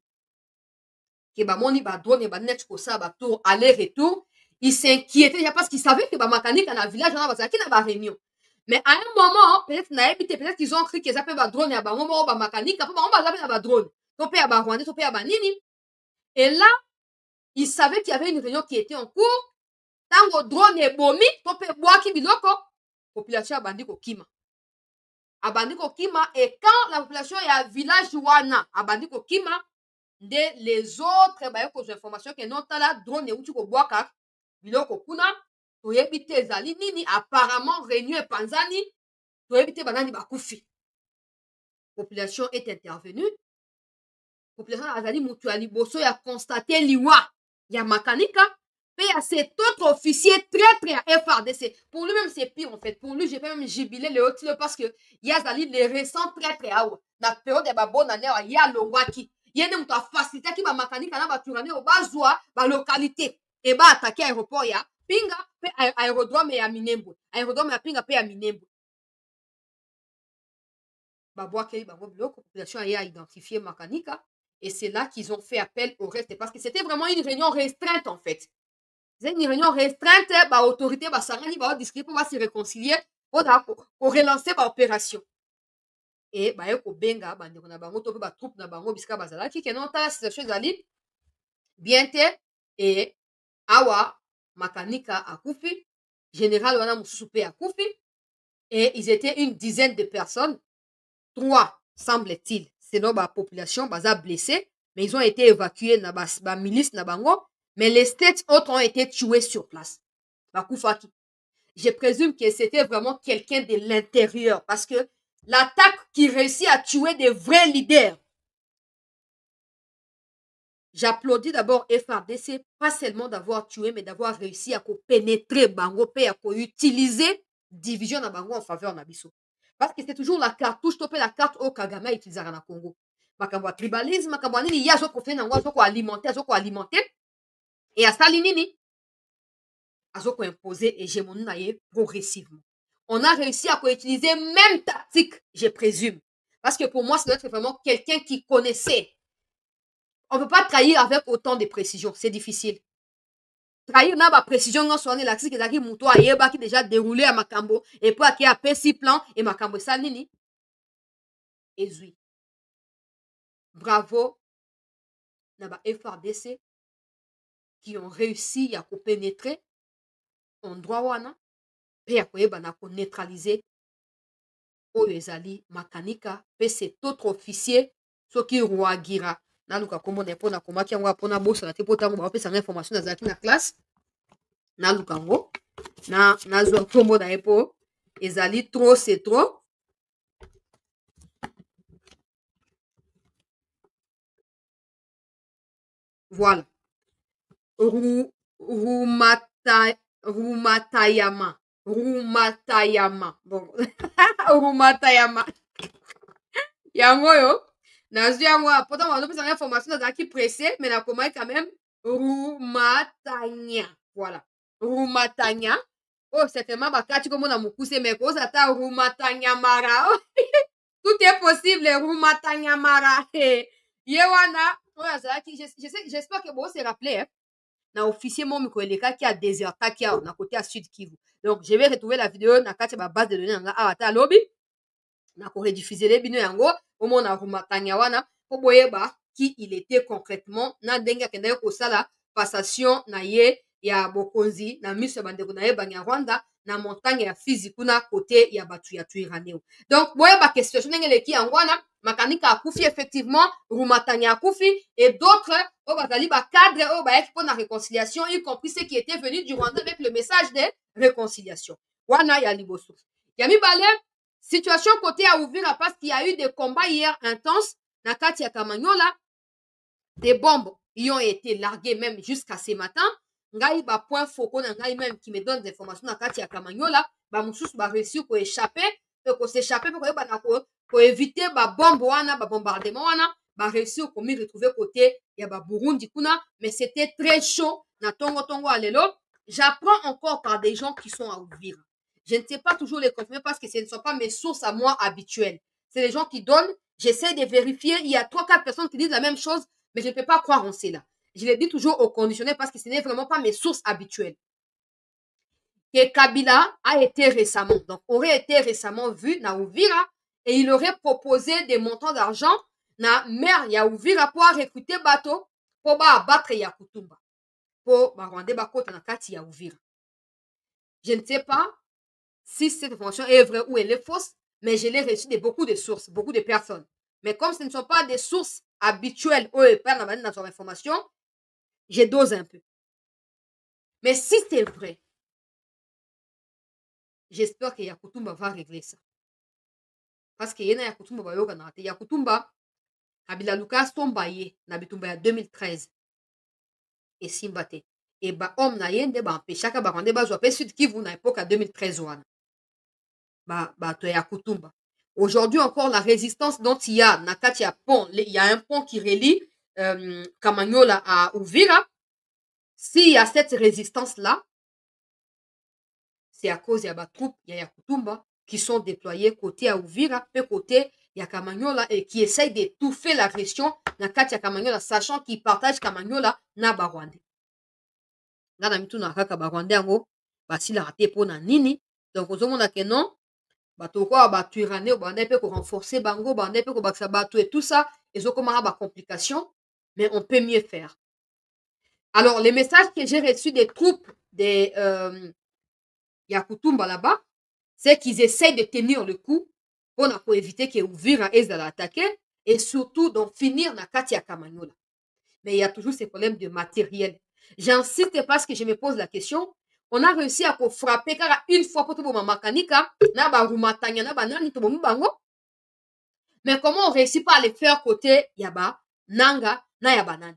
Que bamoni ba drone ba net ko ça ba tour aller-retour, il s'inquiétait déjà parce qu'il savait que ba makanika na village na bazaki na ba réunion. Mais à un moment, peut-être na habité, peut-être qu'ils ont cru que ça peut ba drone ya ba ngomo ba makanika, po ba ngomo ba na ba drone. To pe ya ba Rwanda, to pe ya ba nini. Et là, il savait qu'il y avait une réunion qui était en cours. Tango drone et bomi, to pe boaki biloko, population abandi ko kima. Abandi ko kima et quand la population ya village wana abandi ko kima, de les autres baye ko information que non tala drone euti ko bwaka biloko kuna toyebi te ezali nini apparemment réunion epanzani toyebi te banani bakufi. Population est intervenue, population azali mutu ya liboso ya constater liwa ya makanika pe ya cet autre officier traître ya FARDC. Pour lui même c'est pire en fait, pour lui j'ai pas même jubilé le hotile parce que yazali les récents traîtres awa na période ya babona ne ya longwaki yene mutu afacilitaki bamakanika na baturaneo bazwa balokalité e baatake aéroport ya Pinga mpe aérodrome ya Minembwe, aérodrome ya Pinga mpe ya Minembwe. Babwakeli bango biloko, population a identifié makanika et c'est là qu'ils ont fait appel au reste parce que c'était vraiment une réunion restreinte en fait. C'était une réunion restreinte, ba autorité basangani ba discuter pour se réconcilier pour relancer ba opération. Et baye ko benga bandeko na bango to pe ba troupe na bango bisika bazalaki ke non tala situation ezali bien te et awa makanika akufi général wana mosusu pe akufi et ils étaient une dizaine de personnes, 3 semble-t-il selon ba population baza blessés mais ils ont été évacués na ba milice na bango mais les 7 autres ont été tués sur place bakufaki. Je présume que c'était vraiment quelqu'un de l'intérieur parce que l'attaque qui réussit à tuer des vrais leaders. J'applaudis d'abord FARDC, pas seulement d'avoir tué, mais d'avoir réussi à pénétrer Bango et à utiliser division na Bango en faveur na biso. Parce que c'est toujours la cartouche, topé la carte au Kagame utilisera na Congo. Makambo tribalisme, makambo nini ya zoko fe na ngwa zoko alimenter et à sali nini azoko imposer hégémonie na ye progressivement. On a réussi à utiliser même tactique, je présume. Parce que pour moi, ça doit être vraiment quelqu'un qui connaissait. On ne peut pas trahir avec autant de précision. C'est difficile. Trahir n'a pas précision, non, soit l'axe qui est mouton à yeba qui déjà déroulé à Makambo et puis qui a pessi plan et Makambo salini. Et oui. Bravo. Naba FARDC qui ont réussi à pénétrer en droit wana pe ya koyeba na ko neutraliser oyo ezali makanika pe cet autre officier soki Rwagira naluka komona mpona komaki yango mpona bosana te mpo ntango bapesanga information nazalaki na classe naluka yango nazwa nkombo na ye mpo ezali trop c'est trop. Voilà. Rumatayama. Rumatayama. Bon. Rumatayama. Yango yo. Nazwi yango pourtant on a besoin d'informations dans qui pressé mais na comment quand même Rumatanya. Voilà. Rumatanya. Oh, certainement bakati comme na mukuse mais cause ata Rumatanya mara. Tout est possible Rumatanya mara. Yewana. J'espère que bon c'est rappelé hein. Na officier mon mikoleka qui a déserta qui a na côté à Sud Kivu. Donc je vais retrouver la vidéo na kati ba base de données nga ata lobby. Na ko rediffuser les bino yango au moins na Rumatanya wana po boyeba qui il était concrètement na ndenge akenda ko sala passation na ye ya bokonzi na miso bandeko na ye banya Rwanda na montagne ya Fizi kuna côté ya batu ya Twirwaneho. Donc boyeba que situation ndenge leki yango wana makanika akufi effectivement Rumatanya akufi et d'autres au bazali ba cadre au ba yaki pour la réconciliation y compris ceux qui étaient venus du Rwanda avec le message de réconciliation. Wana ya liboso. Yami bale situation côté à Uvira parce qu'il y a eu des combats hier intenses. Na kati ya Kamanyola, des bombes y ont été larguées même jusqu'à ce matin. Ngai ba point foko na ngai même qui me donne des informations na kati ya Kamanyola, ba mususu ba réussir ko échapper, ko s'échapper pour ko éviter ba bombe wana, ba bombardement wana, ba réussir ko mi retrouver côté ya ba Burundi kuna, mais c'était très chaud na tongo alelo. J'apprends encore par des gens qui sont à Uvira. Je ne sais pas toujours les confirmer parce que ce ne sont pas mes sources à moi habituelles. C'est les gens qui donnent, j'essaie de vérifier. Il y a 3-4 personnes qui disent la même chose, mais je ne peux pas croire en cela. Je les dis toujours au conditionnel parce que ce n'est vraiment pas mes sources habituelles. Que Kabila a été récemment, donc aurait été récemment vu na Uvira et il aurait proposé des montants d'argent na maire ya Uvira pour recruter bateau pour abattre Yakutumba. Pour Rwanda bakota na kati ya Uvira. Je ne sais pas si cette information est vraie ou elle est fausse, mais je l'ai reçue de beaucoup de sources, beaucoup de personnes. Mais comme ce ne sont pas des sources habituelles où ils prennent dans son information, je dose un peu. Mais si c'est vrai, j'espère que Yakutumba va régler ça. Parce que Yakutumba va yoga nate. Yakutumba, Kabila Lucas Tombaye, Nabitumba ya 2013. Et Simbate. Et ba homme na yende ba empêchaka ba rwande ba zoapé Sud Kivu na époque à 2013 wana. Ba to Yakutumba. Aujourd'hui encore, la résistance dont il y a, il y a un pont qui relie Kamanyola à Uvira. S'il y a cette résistance-là, c'est à cause il y a des troupes, il y a Yakutumba qui sont déployés côté à Uvira, peu côté il y a Kamanyola et qui essayent d'étouffer l'agression na kati ya Kamanyola, sachant qu'ils partagent Kamanyola na Barwande. Là, na mitu na kaka Barwande yango, basila raté pour na nini. Donc, aux hommes que non, bato kwa ba Twirwaneho bande pe ko renforcer bango bande pe ko baksa bato et tout ça et comment ba complications mais on peut mieux faire. Alors les messages que j'ai reçus des troupes des Yakutumba là-bas, c'est qu'ils essayent de tenir le coup pour éviter que Uvira ezala attaquer et surtout donc finir na kati ya Kamanyola. Mais il y a toujours ces problèmes de matériel. J'insiste parce que je me pose la question. On a réussi à frapper car une fois pour tout le makanika na ba Rumatanya na banani to bango. Mais comment on réussit pas à les faire côté yaba nanga na yabanani?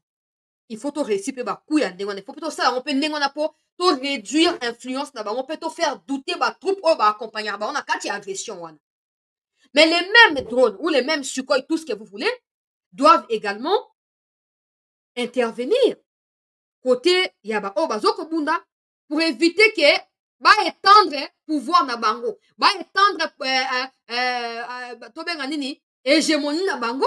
Il faut to réussir pe ba kuya ndengona. Il faut plutôt ça on peut ndengona pour to réduire influence na bango, peut to faire douter ba troupe ou ba accompagner ba on a kati agression wana. Mais les mêmes drones ou les mêmes Sukhoi, tout ce que vous voulez, doivent également intervenir côté yaba o bazoko bunda pour éviter que ba étendre pouvoir na bango, ba étendre tobenga nini hégémonie na bango.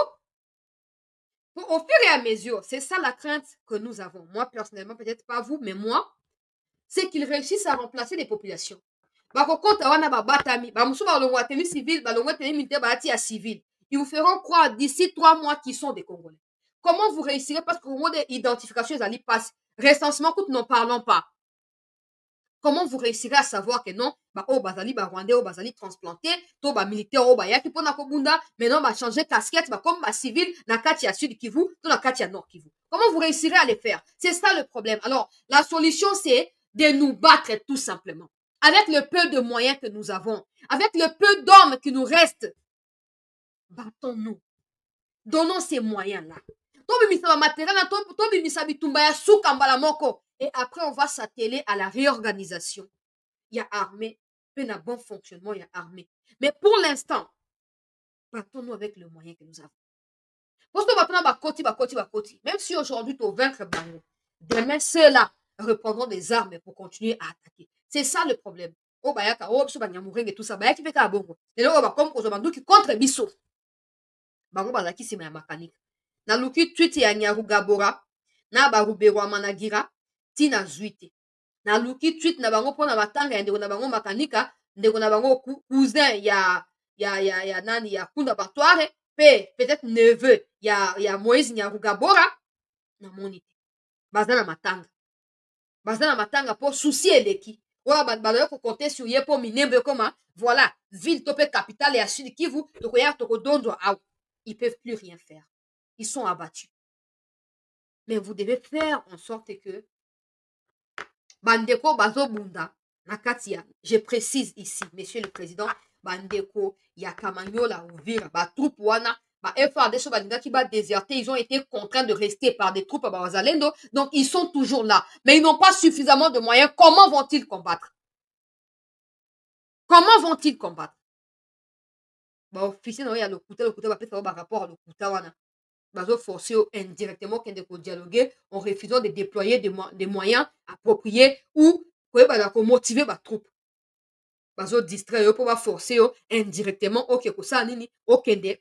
Au fur et à mesure, c'est ça la crainte que nous avons. Moi personnellement, peut-être pas vous, mais moi, c'est qu'ils réussissent à remplacer les populations. Bakokota wana babatami, bamusu balongwa tenue civile, balongwa tenue militaire, balati ya civile. Ils vous feront croire d'ici 3 mois qu'ils sont des Congolais. Comment vous réussirez? Parce qu'au moment de l'identification, ils allaient passer. Recensement, n'en parlons pas. Comment vous réussirez à savoir que non, oh bazali ba Rwandais, oh bazali transplanté, to ba militaire, oh ba yaki pona kobunda, maintenant ba changer casquette, comme ba civil, na kati ya Sud Kivu, to na kati ya Nord Kivu. Comment vous réussirez à les faire? C'est ça le problème. Alors, la solution, c'est de nous battre tout simplement. Avec le peu de moyens que nous avons, avec le peu d'hommes qui nous restent, battons-nous. Donnons ces moyens-là. To bimisa ba matériel, to bimisa bitumba ya suka mbala moko. Et après, on va s'atteler à la réorganisation. Il y a armée, puis un bon fonctionnement, il y a armée. Mais pour l'instant, battons-nous avec le moyen que nous avons. Parce que maintenant, bakoti. Même si aujourd'hui, tu vaincre Bango, demain, ceux-là reprendront des armes pour continuer à attaquer. C'est ça le problème. Oh, bayaka, oh, biso banyamuring et tout ça. Bayaki fait bongo. Et là, on va comme Kozobandu qui contre biso. Bango bazaki sima ya makanika. Na luki tweet ya Nyaru Gabora, na barubero Managira, tina zuite. Na luki tweet na bango pona batanga ya ndeko na bango makanika, ndeko na bango cousin ya nani ya Kunda Batware, peut-être neveu ya Moïse Nyaru Gabora, na moni te. Baza na matanga. Baza na matanga po souci eleki. Oya baloyo ko compter sur ye po minembe koma, voilà, ville topé capitale ya Sud Kivu, tokoya tokodondo aw. Ils peuvent plus rien faire. Ils sont abattus. Mais vous devez faire en sorte que bandeko bazobunda na katia. Je précise ici, monsieur le président, bandeko ya Kamanyola Uvira, ba troupe wana, ba FARDC balingaki ba déserté, ils ont été contraints de rester par des troupes à Bazalendo, donc ils sont toujours là, mais ils n'ont pas suffisamment de moyens. Comment vont-ils combattre? Comment vont-ils combattre? Ba officier no ya lokuta ba pesa ba rapport lokuta wana. Bazo forcé indirectement qu'on de dialoguer en refusant de déployer des moyens appropriés ou pour motiver ma troupe. Bazo distraire pour forcer indirectement ok ko ça nini okende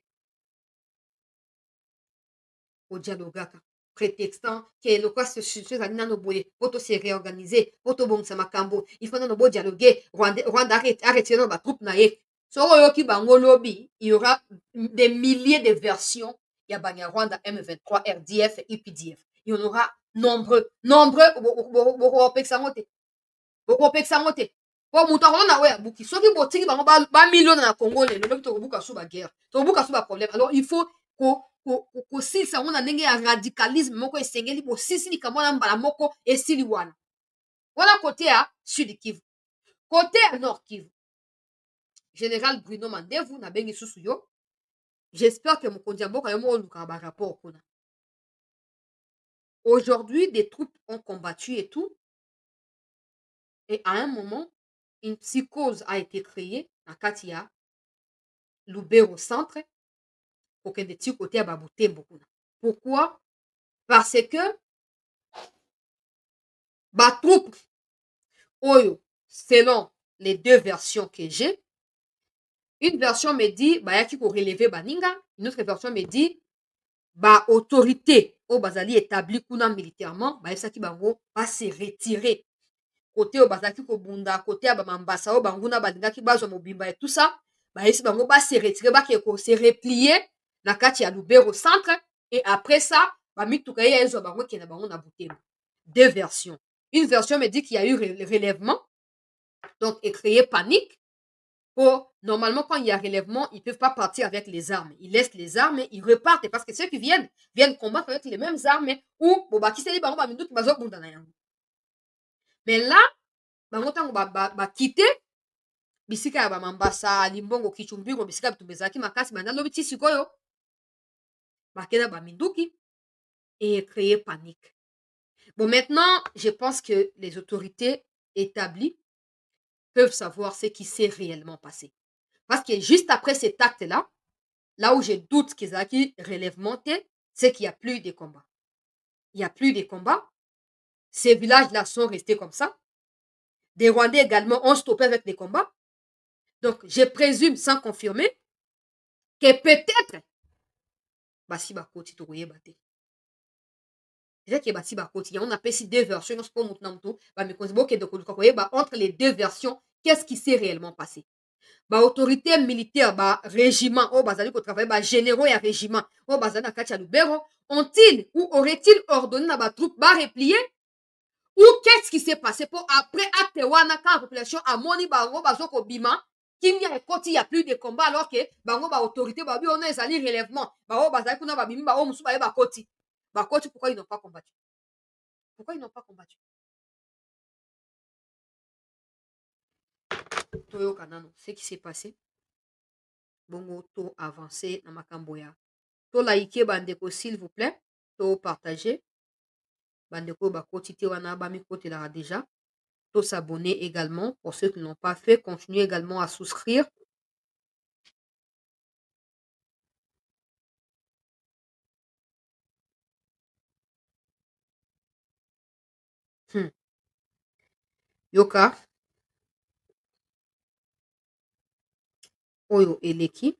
au dialogue prétextant que le quoi ce chose à nano boye auto se réorganiser auto bon ça makambo il faut no dialoguer Rwanda arrêter ma troupe na ye so oyoki bango lobby il y aura des milliers de versions. Il y a Banyarwanda, M23, RDF, EPDF. Il y en aura nombreux. Po mutu akona we abuki soki botiki bango ba million na Congo le lobi to buka so ba guerre to buka so ba problème. Alors il faut ko silisa ngo na ndenge ya radicalisme moko esengeli bo sisi likambo na mbala moko esili wana. Wana côté ya Sud Kivu. Côté ya Nord Kivu. Général Bruno Mandevu na bengi susu yo. J'espère que mokonzi ya mboka yo mo luka ba rapport kuna. Aujourd'hui, des troupes ont combattu et tout. Et à un moment, une psychose a été créée à Katia, Lubero Centre, pour que des petits côtés à Babutembo. Pourquoi? Parce que ma troupe, Oyo, selon les deux versions que j'ai, une version me dit, bah, yaki ko relever Baninga, une autre version me dit, bah, autorité, au Bazali établie kuna militairement, bah, ça qui bango va se retirer. Côté au bazaki ko bunda, côté à Bamambasa, au banguna balingaki bazo mobimba et tout ça, bah, ici bango va se retirer, bah, ko se replier, na kati ya Lubero Centre, et après ça, bah, mituka ye ezo bango kena bango na Butembo. Deux versions. Une version me dit qu'il y a eu relèvement, donc et créer panique. Pour, normalement, quand il y a relèvement, ils ne peuvent pas partir avec les armes. Ils laissent les armes et ils repartent parce que ceux qui viennent combattre avec les mêmes armes ou bon, bah, qui s'est dit, bah, mais là, bango tango ba quitter bisika ya Bamambasa, Limbongo, Kichumbiro, bisika bitumezaki makasi banda lobi ti sikoyo bakena baminduki et créer panique. Bon, maintenant, je pense que les autorités établies peuvent savoir ce qui s'est réellement passé. Parce que juste après cet acte-là, là où je doute qu'ils aient relèvement, c'est qu'il n'y a plus de combats. Il n'y a plus de combats. Ces villages-là sont restés comme ça. Des Rwandais également ont stoppé avec les combats. Donc, je présume, sans confirmer, que peut-être, basi bakoti tokoye bate. Déjà que basi bakoti, on appelle ici deux versions, on se peut entre les deux versions, qu'est-ce qui s'est réellement passé? Ba autorité militaire, ba régiment, oh bazali ko travailler, ba généraux et régiment, oh bazali na kati ya Lubero, ont-ils ou auraient-ils ordonné na ba troupe ba replier? Ou qu'est-ce qui s'est passé pour après acte wana quand la population a moni bango bazoko bima? Qu'il y a il y a plus de combat alors que bango ba autorité ba bi on a ezali relèvement. Ba o bazali kuna ba bimi ba o musu ba ba koti. Ba koti pourquoi ils n'ont pas combattu? Pourquoi ils n'ont pas combattu? Toyo kanano, ce qui s'est passé. Bongo to avancé na makambo ya. To like bandeko s'il vous plaît, to partager. Bandeko bakoti te wana bami kotela déjà. Tous s'abonner également. Pour ceux qui n'ont pas fait, continuez également à souscrire. Yoka. Oyo eleki.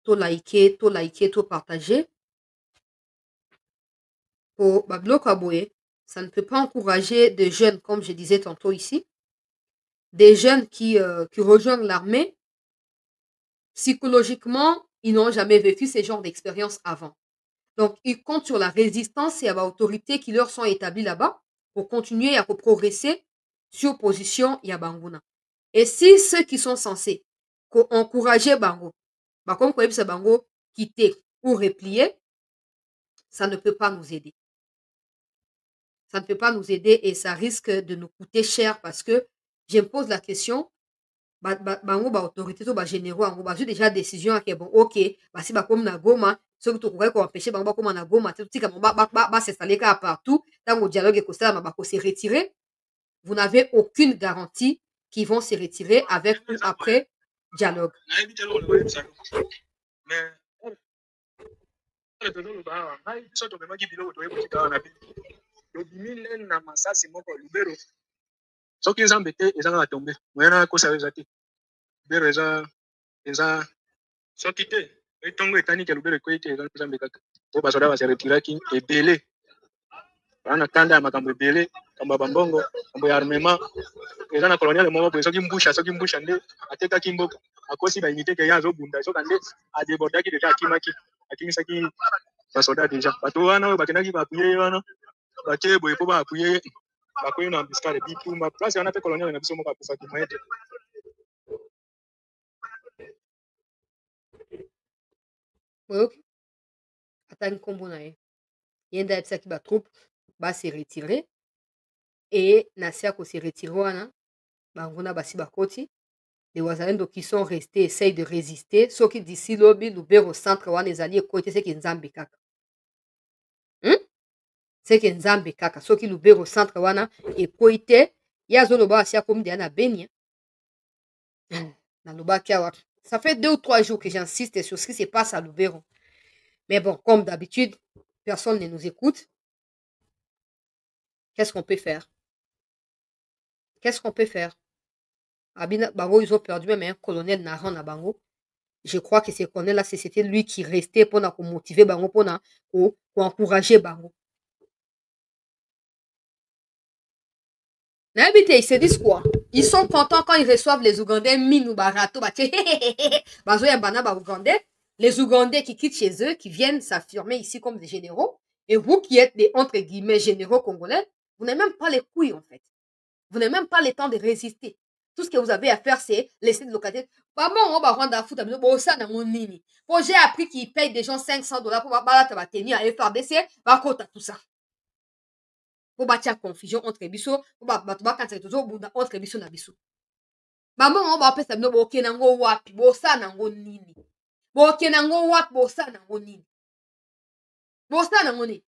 To liker, to partager. Pour Babloko Aboye, ça ne peut pas encourager des jeunes, comme je disais tantôt ici, des jeunes qui rejoignent l'armée. Psychologiquement, ils n'ont jamais vécu ce genre d'expérience avant. Donc, ils comptent sur la résistance et l'autorité qui leur sont établies là-bas pour continuer à progresser sur position Yabanguna. Et si ceux qui sont censés encourager Bango, comme Bango, quitter ou replier, ça ne peut pas nous aider. Ça ne peut pas nous aider et ça risque de nous coûter cher parce que je me pose la question, bango ba autorité to ba généraux ango ba déjà décision que bon OK, si ba comme na Goma, ce que tu pourrais empêcher bango comme na Goma, tu ka ba s'installer partout, tant au dialogue ko ça ba ko se retirer. Vous n'avez aucune garantie qu'ils vont se retirer avec ou après dialogue. soki nzambe te ezanga na tombe moyena akosa eza te lubero eza soki te etongo etani ke lubero ekoyi te eza nzambe kaka po basoda base retiraki ebele bana na kanda ya makambo ebele kambo ya bambongo kambo ya armement eza na colonial moko boye soki mbusha nde atekaki mboka akosi baunité ke ye azobunda soka nde adebordaki deja akimisaki basoda deja bato wana oyo bakendaki baapuye ye wana batie boye po baapuye ye bakoyi na biskale bitumba place wana mpe colonial na biso moko akufaki moye te oyoki atangi nkombo na ye ye nde ayebisaki batroupe base retire e na se ya kose retire wana banguna basi bakoti les wazalendo qui sont restés essayent de résister soki d'ici lobi lubero centre wana ezali ekoyi te seke nzambe kaka seke nzambe kaka soki lubero centre wana ekoyi te ye azoloba asi akomi deya na beni nalobaki awa ça fait 2 ou 3 jours que j'insiste sur ce qui se passe à Lubero. Mais bon, comme d'habitude, personne ne nous écoute. Qu'est-ce qu'on peut faire? Qu'est-ce qu'on peut faire? Abina Bango, ils ont perdu même un colonel Naran à Bango. Je crois que ce colonel-là, c'était lui qui restait pour motiver Bango, pour encourager Bango. Ils se disent quoi? Ils sont contents quand ils reçoivent les Ougandais mine ou barato. Les Ougandais qui quittent chez eux, qui viennent s'affirmer ici comme des généraux. Et vous qui êtes des, entre guillemets, généraux congolais, vous n'avez même pas les couilles, en fait. Vous n'avez même pas le temps de résister. Tout ce que vous avez à faire, c'est laisser de localité. On va rendre à foutre. J'ai appris qu'ils payent des gens $500 pour tenir à FRDC. Tout ça. Pour bâtir confusion entre biso, pour bâtir entre biso na biso. Maman, on va appeler ça no boke nango wapi, bosa nango nini. Boke nango wapi, bosa nango nini. Bosa nango nini.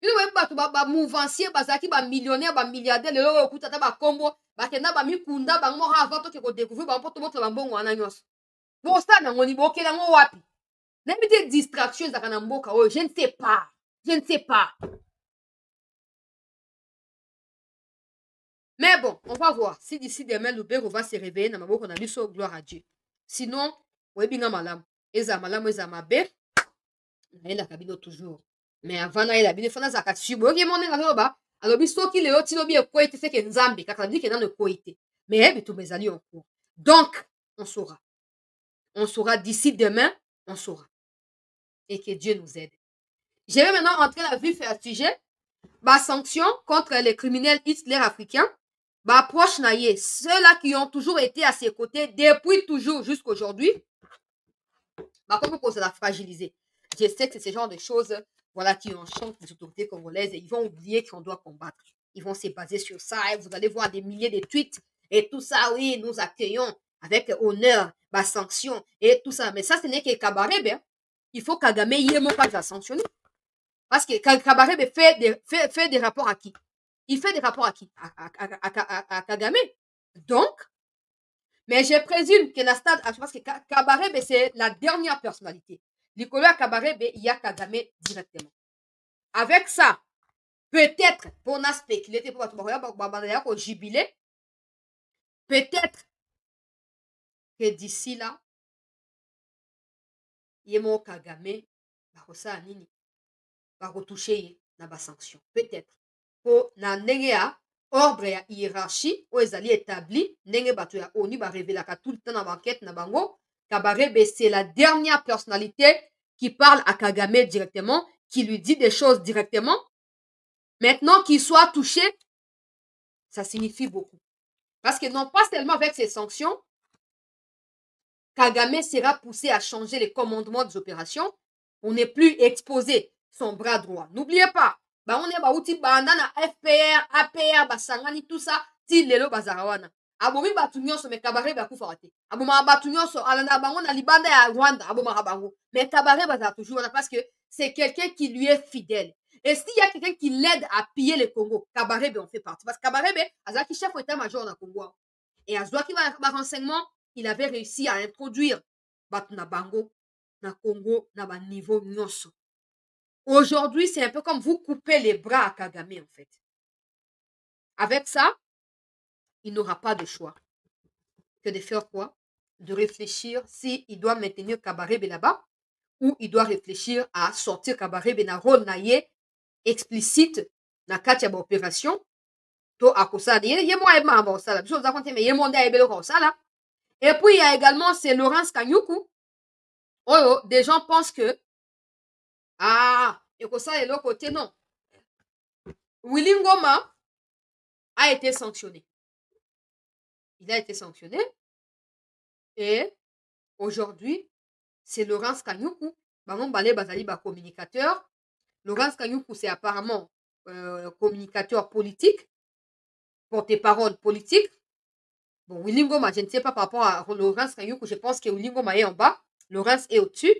Ils ont bato ba mouvancier bazaki ba millionnaire ba milliardaire le lo okuta ta ba kombo ba kenda ba mikunda ba mo avant to ke ko découvrir ba poto boto ba mbongo wana nyos. Bosa nango ni boke nango wapi. N'importe quelle distraction za kana mboka oh, je ne sais pas. Je ne sais pas. Mais bon, on va voir. Si d'ici demain, Lubero va se réveiller, na maboko na biso, gloire à Dieu. Sinon, webinga malam. Eza malam, eza mabe. Na ela kabino toujours. Mais avant na ela bino fana zaka subo. Oye mone ngalo ba. Alobi soki leo ti lobi ekoite fait que nzambe kaka dit que na ne koite. Mais ebi to bezali en cours. Donc, on saura. On saura d'ici demain, on saura. Et que Dieu nous aide. Je vais maintenant entrer dans le vif du sujet. Ba sanction contre les criminels Hitler africains. Bah, proche naïe, ceux-là qui ont toujours été à ses côtés depuis toujours jusqu'à aujourd'hui, bah, comment on l'a fragilisé? Je sais que c'est ce genre de choses, voilà, qui enchantent les autorités congolaises et ils vont oublier qu'on doit combattre. Ils vont se baser sur ça et vous allez voir des milliers de tweets et tout ça, oui, nous accueillons avec honneur, bah, sanction et tout ça. Mais ça, ce n'est que cabaret, ben. Il faut Kagame Yemo pas la sanctionner. Parce que Kabarebe fait des rapports à qui? Il fait des rapports à qui? À Kagame. Donc, mais je présume que la stade, parce que Kabarebe, c'est la dernière personnalité. Nicolas Kabarebe, il y a Kagame directement. Avec ça, peut-être, pour l'aspect qu'il était pour jubilé, peut-être que d'ici là, Yemo Kagame, Barossa Nini, va retoucher na sanction. Peut-être. Pour na ndenge ordre ya hiérarchie oyo ezali établi ndenge bato ya ONU barevelaka tout le temps na banquête na bango. Kabarebe, c'est la dernière personnalité qui parle à Kagame directement, qui lui dit des choses directement. Maintenant qu'il soit touché, ça signifie beaucoup. Parce que non pas seulement avec ces sanctions, Kagame sera poussé à changer les commandements des opérations. On n'est plus exposé son bras droit. N'oubliez pas, on est bauti banda na FPR, APR, basangani, tout ça, ti lelo bazarawana. Abomi batu nyonso me Kabarebe bakufa te. Aboma batu nyonso alanda bango na libanda ya Rwanda, aboma bango. Mais Kabarebe bazara toujours là parce que c'est quelqu'un qui lui est fidèle. Et s'il y a quelqu'un qui l'aide à piller le Congo, Kabarebe en fait partie. Parce que Kabarebe, azaki chef état-major na Congo. Et azwaki ba renseignement, il avait réussi à introduire batu na bango na Congo na ba niveau nyonso. Aujourd'hui, c'est un peu comme vous coupez les bras à Kagame, en fait. Avec ça, il n'aura pas de choix que de faire quoi? De réfléchir s'il doit maintenir Kabarebe là-bas ou il doit réfléchir à sortir Kabarebe na rôle naye explicite na katia ba opération. To akosala ye moi ema ba osala biso za konte mais ye monde a ebelo ko osala. Et puis il y a également c'est Laurence Kanyuku. Oh, des gens pensent que et que ça est l'autre côté, non. Willy Ngoma a été sanctionné. Il a été sanctionné. Et aujourd'hui, c'est Laurence Kanyuku. Bangon Balé Bazali ba communicateur. Laurence Kanyuku, c'est apparemment communicateur politique, porte-parole politique. Bon, Willy Ngoma, je ne sais pas par rapport à Laurence Kanyuku, je pense que Willy Ngoma est en bas. Laurence est au-dessus.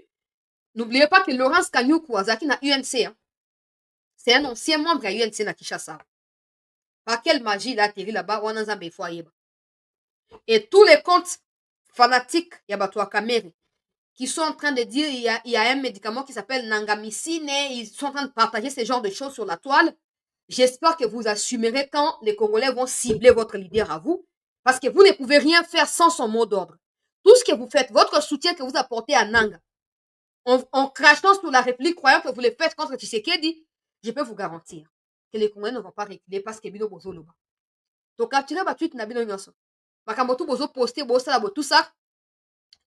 N'oubliez pas que Laurence Kanyuku, Azaki na UNC. Hein. C'est un ancien membre à UNC na Kinshasa. Par quelle magie il a atterri là-bas, et tous les comptes fanatiques Yabatwa Kameri qui sont en train de dire il y a un médicament qui s'appelle Nangamicine, ils sont en train de partager ce genre de choses sur la toile. J'espère que vous assumerez quand les Congolais vont cibler votre leader à vous, parce que vous ne pouvez rien faire sans son mot d'ordre. Tout ce que vous faites, votre soutien que vous apportez à Nanga, en crachant sur la République, croyant que vous le faites contre Tshisekedi, je peux vous garantir que les Congolais ne vont pas reculer parce que Bino Bozo Loba. Donc, capturer ma tweet na Bino Nyonso. Makambo tout bozo poster, tout ça,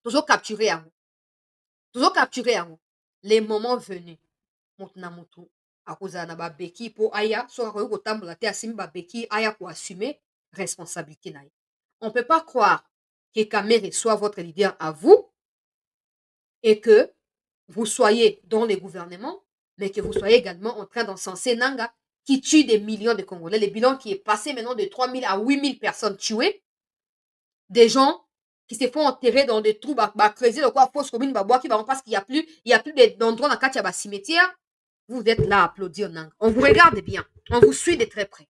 toujours capturer à vous. Toujours capturer à vous. Les moments venus, Moutnamutu, à cause de ba beki pour aya, soit ko tambola te asimi ba beki aya pour assumer responsabilité na. On peut pas croire que Kamere soit votre leader à vous et que vous soyez dans les gouvernements, mais que vous soyez également en train d'encenser Nanga qui tue des millions de Congolais. Le bilan qui est passé maintenant de 3 000 à 8 000 personnes tuées. Des gens qui se font enterrer dans des trous, creuser de quoi fausse commune, qui va parce qu'il y a plus d'endroits dans le cas cimetière. Vous êtes là à applaudir Nanga. On vous regarde bien. On vous suit de très près.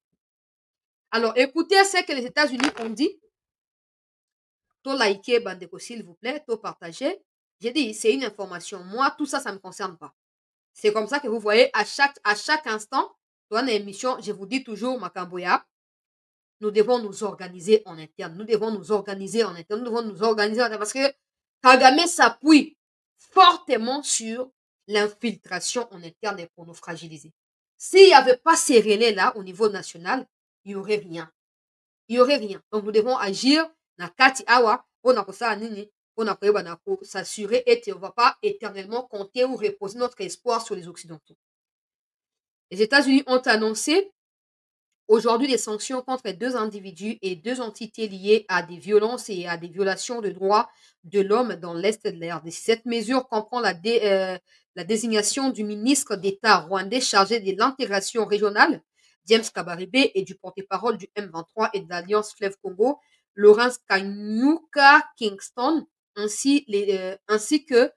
Alors, écoutez ce que les États-Unis ont dit. To liker, Bandeko, s'il vous plaît, to partager. J'ai dit, c'est une information. Moi, tout ça, ça ne me concerne pas. C'est comme ça que vous voyez, à chaque instant, dans l'émission, je vous dis toujours, Makamboya, nous devons nous organiser en interne. Nous devons nous organiser en interne. Nous devons nous organiser en interne parce que Kagame s'appuie fortement sur l'infiltration en interne pour nous fragiliser. S'il n'y avait pas ces relais-là au niveau national, il n'y aurait rien. Il n'y aurait rien. Donc, nous devons agir na kati awa, on a ça nini, on a s'assurer et on ne va pas éternellement compter ou reposer notre espoir sur les Occidentaux. Les États-Unis ont annoncé aujourd'hui des sanctions contre 2 individus et 2 entités liées à des violences et à des violations de droits de l'homme dans l'Est de la RDC. Cette mesure comprend la désignation du ministre d'État rwandais chargé de l'intégration régionale, James Kabarebe, et du porte-parole du M23 et de l'Alliance Fleuve Congo, Laurence Kanyuka Kingston, ainsi que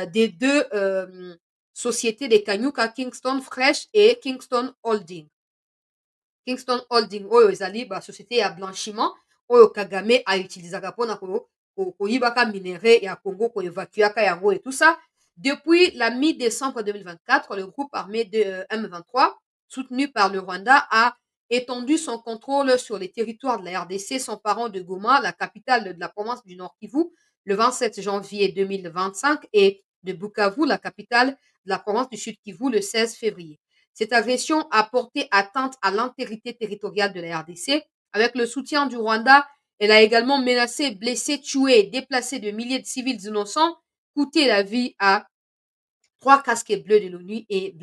des 2 société de Kanyuka, Kingston Fresh et Kingston Holding. Kingston Holding, oyo ezali ba société ya blanchiment, oyo Kagame a utilisé pour koyibaka minéraux ya Congo, ko évacuaka yango et tout ça. Depuis la mi-décembre 2024, le groupe armé de M23, soutenu par le Rwanda, a étendu son contrôle sur les territoires de la RDC, s'emparant de Goma, la capitale de la province du Nord Kivu, le 27 janvier 2025, et de Bukavu, la capitale de la province du Sud Kivu, le 16 février. Cette agression a porté atteinte à l'intégrité territoriale de la RDC. Avec le soutien du Rwanda, elle a également menacé, blessé, tué et déplacé de milliers de civils innocents, coûté la vie à 3 casquets bleus de l'ONU et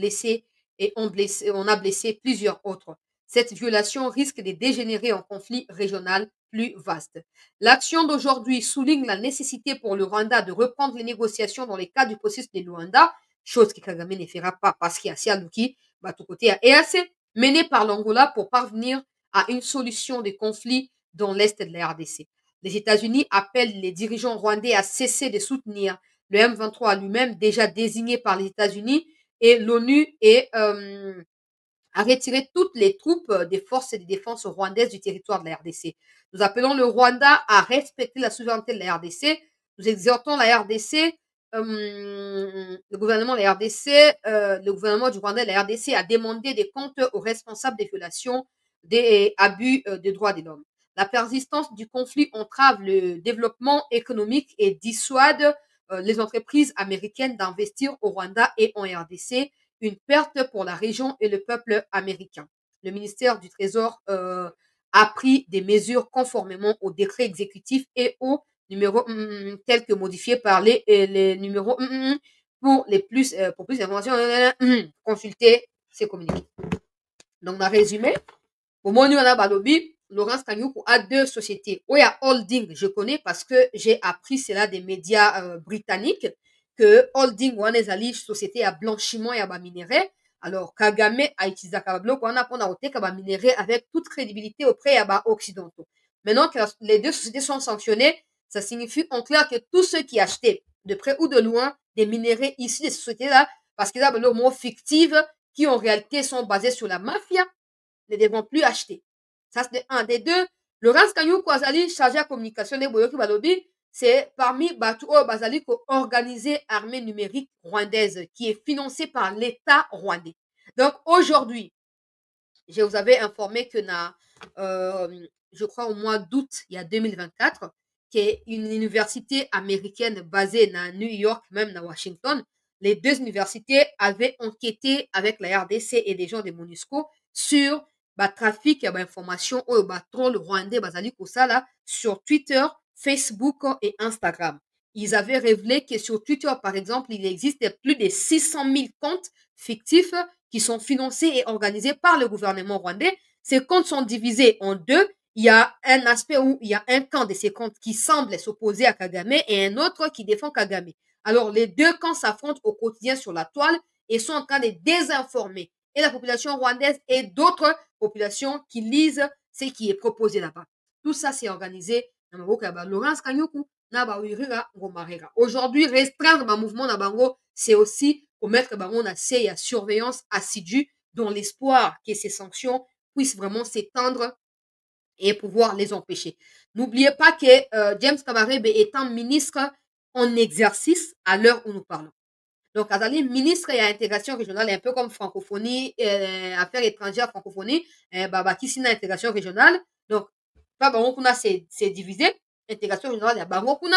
on a blessé plusieurs autres. Cette violation risque de dégénérer en conflit régional plus vaste. L'action d'aujourd'hui souligne la nécessité pour le Rwanda de reprendre les négociations dans les cas du processus de Luanda, chose que Kagame ne fera pas parce qu'il y a Sialuki, tout côté à EAC, mené par l'Angola pour parvenir à une solution des conflits dans l'Est de la RDC. Les États-Unis appellent les dirigeants rwandais à cesser de soutenir le M23 lui-même, déjà désigné par les États-Unis, et l'ONU a retiré toutes les troupes des forces de défense rwandaises du territoire de la RDC. Nous appelons le Rwanda à respecter la souveraineté de la RDC. Nous exhortons la RDC, le gouvernement de la RDC, le gouvernement du Rwanda et la RDC à demander des comptes aux responsables des violations des abus des droits de l'homme. La persistance du conflit entrave le développement économique et dissuade les entreprises américaines d'investir au Rwanda et en RDC, une perte pour la région et le peuple américain. Le ministère du Trésor a pris des mesures conformément au décret exécutif et au numéro tel que modifié par les numéros pour plus d'informations, consulter ces communiqués. Donc, dans résumé, au moment où on a balobi, Laurence Kanyuku a 2 sociétés. Oya Holding, je connais parce que j'ai appris cela des médias britanniques, que Holding, on est allé société à blanchiment et à minerai. Alors, Kagame a utilisé Kabablo, qu'on a pour la minerai avec toute crédibilité auprès des occidentaux. Maintenant que les 2 sociétés sont sanctionnées, ça signifie en clair que tous ceux qui achetaient de près ou de loin des minéraux issus de ces sociétés-là, parce qu'ils ont leurs mots fictifs, qui en réalité sont basés sur la mafia, ne devront plus acheter. Ça, c'est un des 2. Laurence Kanyuku Azali, chargé à communication de Boyoki Balobi, c'est parmi Batu Bazali qui organisé armée numérique rwandaise qui est financée par l'État rwandais. Donc aujourd'hui, je vous avais informé que je crois au mois d'août, il y a 2024, qui est une université américaine basée à New York, même à Washington. Les 2 universités avaient enquêté avec la RDC et des gens de MONUSCO sur trafic d'informations ou troll rwandais bazali kosala sur Twitter, Facebook et Instagram. Ils avaient révélé que sur Twitter, par exemple, il existe plus de 600 000 comptes fictifs qui sont financés et organisés par le gouvernement rwandais. Ces comptes sont divisés en 2. Il y a un aspect où il y a un camp de ces comptes qui semble s'opposer à Kagame et un autre qui défend Kagame. Alors, les 2 camps s'affrontent au quotidien sur la toile et sont en train de désinformer et la population rwandaise et d'autres populations qui lisent ce qui est proposé là-bas. Tout ça, c'est organisé dans le groupe Laurence Kanyuku. Aujourd'hui, restreindre le mouvement Nabango, c'est aussi pour mettre Bango na surveillance assidue dans l'espoir que ces sanctions puissent vraiment s'étendre et pouvoir les empêcher. N'oubliez pas que James Kabarebe est un ministre en exercice à l'heure où nous parlons. Donc, Azali, ministre et intégration régionale, un peu comme francophonie, affaires étrangères, francophonie, Kisina, intégration régionale. Donc, Babangokuna, c'est divisé. Intégration régionale, il y a Bangokuna.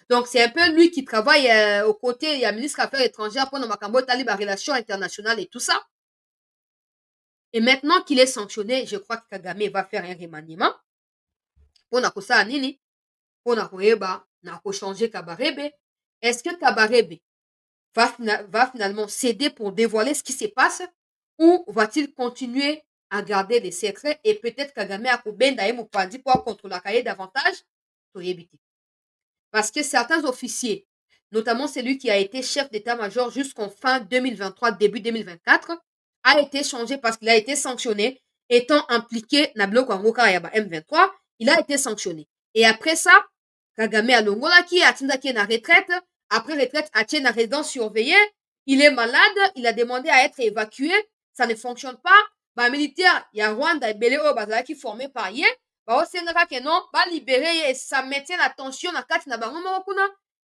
Donc, c'est un peu lui qui travaille aux côtés, il y a ministre des Affaires étrangères pour Makambo, Taliba, relations internationales et tout ça. Et maintenant qu'il est sanctionné, je crois que Kagame va faire un remaniement. Pour Nakosa Anini, pour Nakoeba, Nako changer Kabarebe. Est-ce que Kabarebe va finalement céder pour dévoiler ce qui se passe ou va-t-il continuer à garder des secrets et peut-être Kagame a Kobenda et Mopandi pour contrôler la cahier davantage pour éviter. Parce que certains officiers, notamment celui qui a été chef d'état-major jusqu'en fin 2023, début 2024, a été changé parce qu'il a été sanctionné, étant impliqué dans le bloc M23, il a été sanctionné. Et après ça, Kagame a Longola qui a Tindaki na retraite, après retraite, a tient la résidence surveillée, Il est malade, il a demandé à être évacué, ça ne fonctionne pas. Bah, militaire, il y a Rwanda et Belé Obazala qui formé par ye. Bah, Sénégal, que non, bah, libérer et ça maintient la tension dans Kati Nabango.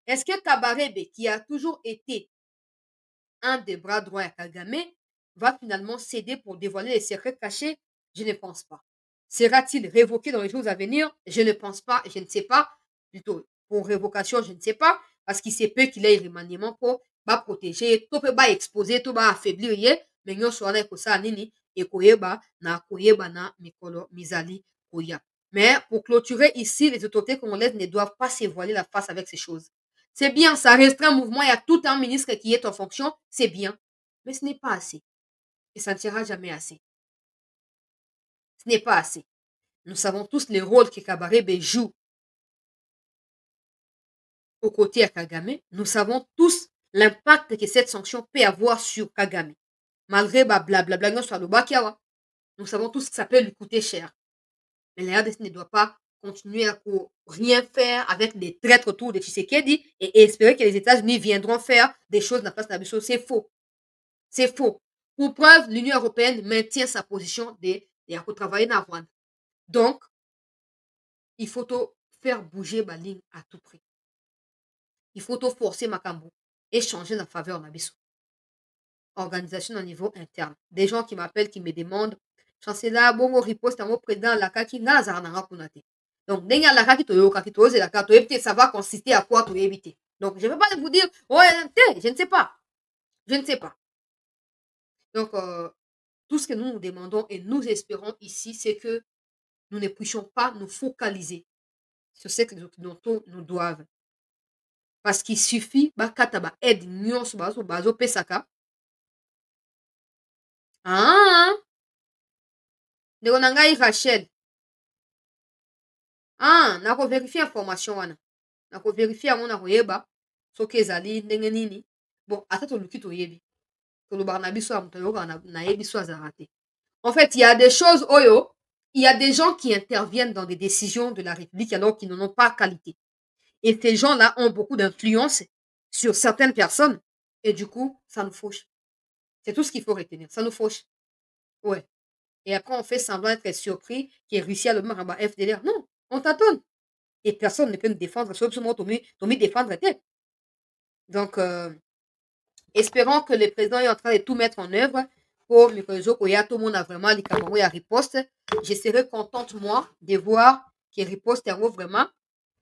Est-ce que Kabarebe, qui a toujours été un des bras droits à Kagame, va finalement céder pour dévoiler les secrets cachés? Je ne pense pas. Sera-t-il révoqué dans les jours à venir? Je ne pense pas, je ne sais pas. Plutôt, pour révocation, je ne sais pas, parce qu'il se peut qu'il ait remaniement pour protéger, tout peut exposer, tout affaiblir, mais nous sommes pour ça, nini, et koyeba, na mikolo, mizali, koya. Mais pour clôturer ici, les autorités congolaises ne doivent pas se voiler la face avec ces choses. C'est bien, ça restreint un mouvement, il y a tout un ministre qui est en fonction, c'est bien, mais ce n'est pas assez. Et ça ne sera jamais assez. Ce n'est pas assez. Nous savons tous les rôles que Kabarebe joue aux côtés à Kagame. Nous savons tous l'impact que cette sanction peut avoir sur Kagame. Malgré blablabla, nous savons tous que ça peut lui coûter cher. Mais la RDC ne doit pas continuer à rien faire avec des traîtres autour de Tshisekedi et espérer que les États-Unis viendront faire des choses dans la place d'Abisso. C'est faux. C'est faux. Pour preuve, l'Union européenne maintient sa position de travailler dans Rwanda. Donc, il faut faire bouger ma ligne à tout prix. Il faut forcer Makambo et changer en faveur d'Abisso. Organisation au niveau interne. Des gens qui m'appellent, qui me demandent, chancelier, bongo riposte en président la kaki na zarnanga kunate. Donc, n'enga la kaki toyo kaki toyo c'est la kaki toyo ça va consister à quoi toyo éviter. Donc, je ne vais pas vous dire, ouais, je ne sais pas. Je ne sais pas. Donc, tout ce que nous nous demandons et nous espérons ici, c'est que nous ne puissions pas nous focaliser sur ce que les Occidentaux nous doivent. Parce qu'il suffit, kataba aide nyonso bazo pesaka. Ah, ndeko na ngai Rachel. Ah, nako vérifier information wana. Nako vérifier yango na koyeba soki ezali ndenge nini. Bon, ata toluki toyebi. Tolobaka na biso ya moto ayoka na yebi so azala te. En fait, il y a des choses, oyo, il y a des gens qui interviennent dans des décisions de la République alors qu'ils n'en ont pas qualité. Et ces gens-là ont beaucoup d'influence sur certaines personnes. Et du coup, ça nous fauche. C'est tout ce qu'il faut retenir. Ça nous fauche. Ouais. Et après, on fait semblant d'être surpris qu'il ait réussi à le mettre en bas FDLR. Non, on tâtonne. Et personne ne peut nous défendre. Sauf ce mot, Tommy défendre tête. Donc, espérons que le président est en train de tout mettre en œuvre pour Mikozo Koya. Tout le monde a vraiment les Camerounais à riposte. Je serais contente, moi, de voir qu'il riposte vraiment.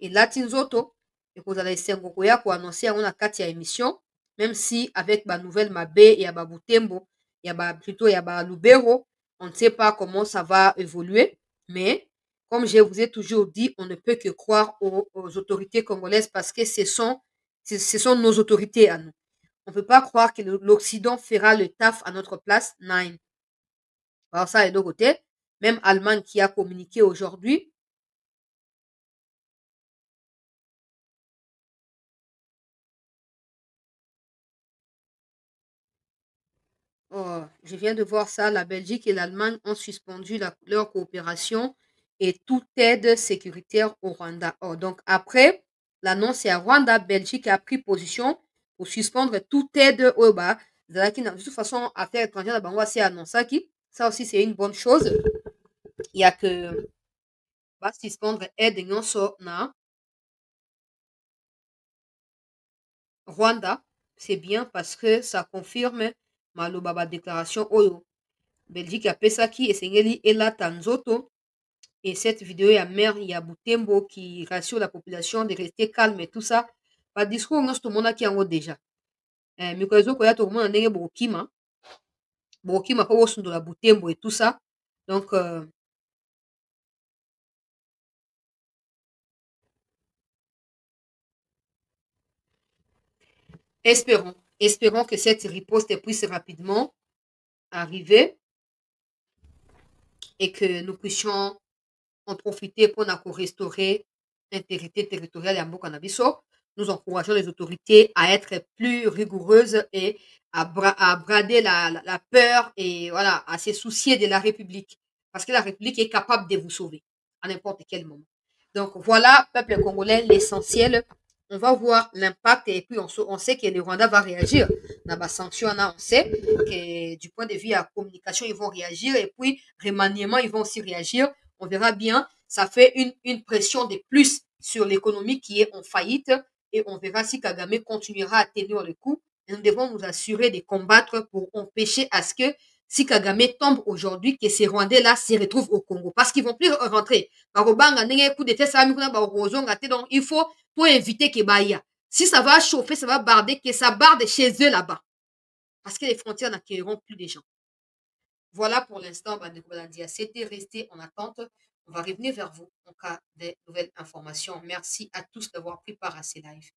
Et là, Tinzoto, et que vous allez Koya pour annoncer à kati ya émission, même si avec ma nouvelle Mabé et à Butembo, il y a plutôt il y a Lubero, on ne sait pas comment ça va évoluer, mais comme je vous ai toujours dit, on ne peut que croire aux autorités congolaises parce que ce sont nos autorités à nous. On ne peut pas croire que l'Occident fera le taf à notre place. Nine. Alors ça, et de côté, même Allemagne qui a communiqué aujourd'hui. Oh, je viens de voir ça. La Belgique et l'Allemagne ont suspendu leur coopération et toute aide sécuritaire au Rwanda. Oh, donc après l'annonce, c'est à Rwanda, Belgique a pris position pour suspendre toute aide au bas. De toute façon, affaires étrangères, c'est annoncé qui. Ça aussi, c'est une bonne chose. Il y a que va suspendre aide nyonso na Rwanda. C'est bien parce que ça confirme Malobaba déclaration Oyo. Belgique apesaki esengeli elata nzoto. Et cette vidéo, il y a maire, il y a Butembo qui rassure la population de rester calme et tout ça. Pas discours, non, tout le monde qui en haut déjà. Mais quand ils ont tout le monde en Burkima. Burkima, pas au de la Butembo et tout ça. Donc, espérons que cette riposte puisse rapidement arriver et que nous puissions en profiter pour restaurer l'intégrité territoriale à Mbokanabiso. Nous encourageons les autorités à être plus rigoureuses et à brader la peur et voilà, à se soucier de la République. Parce que la République est capable de vous sauver à n'importe quel moment. Donc voilà, peuple congolais, l'essentiel, on va voir l'impact et puis on sait que le Rwanda va réagir. Dans la sanction, on sait que du point de vue de la communication, ils vont réagir et puis remaniement, ils vont aussi réagir. On verra bien. Ça fait une pression de plus sur l'économie qui est en faillite et on verra si Kagame continuera à tenir le coup. Et nous devons nous assurer de combattre pour empêcher à ce que si Kagame tombe aujourd'hui, que ces Rwandais-là se retrouvent au Congo. Parce qu'ils ne vont plus rentrer. Donc, il faut pour éviter que Bahia. Si ça va chauffer, ça va barder, que ça barde chez eux là-bas. Parce que les frontières n'accueilleront plus des gens. Voilà pour l'instant, c'était resté en attente. On va revenir vers vous en cas de nouvelles informations. Merci à tous d'avoir pris part à ces lives.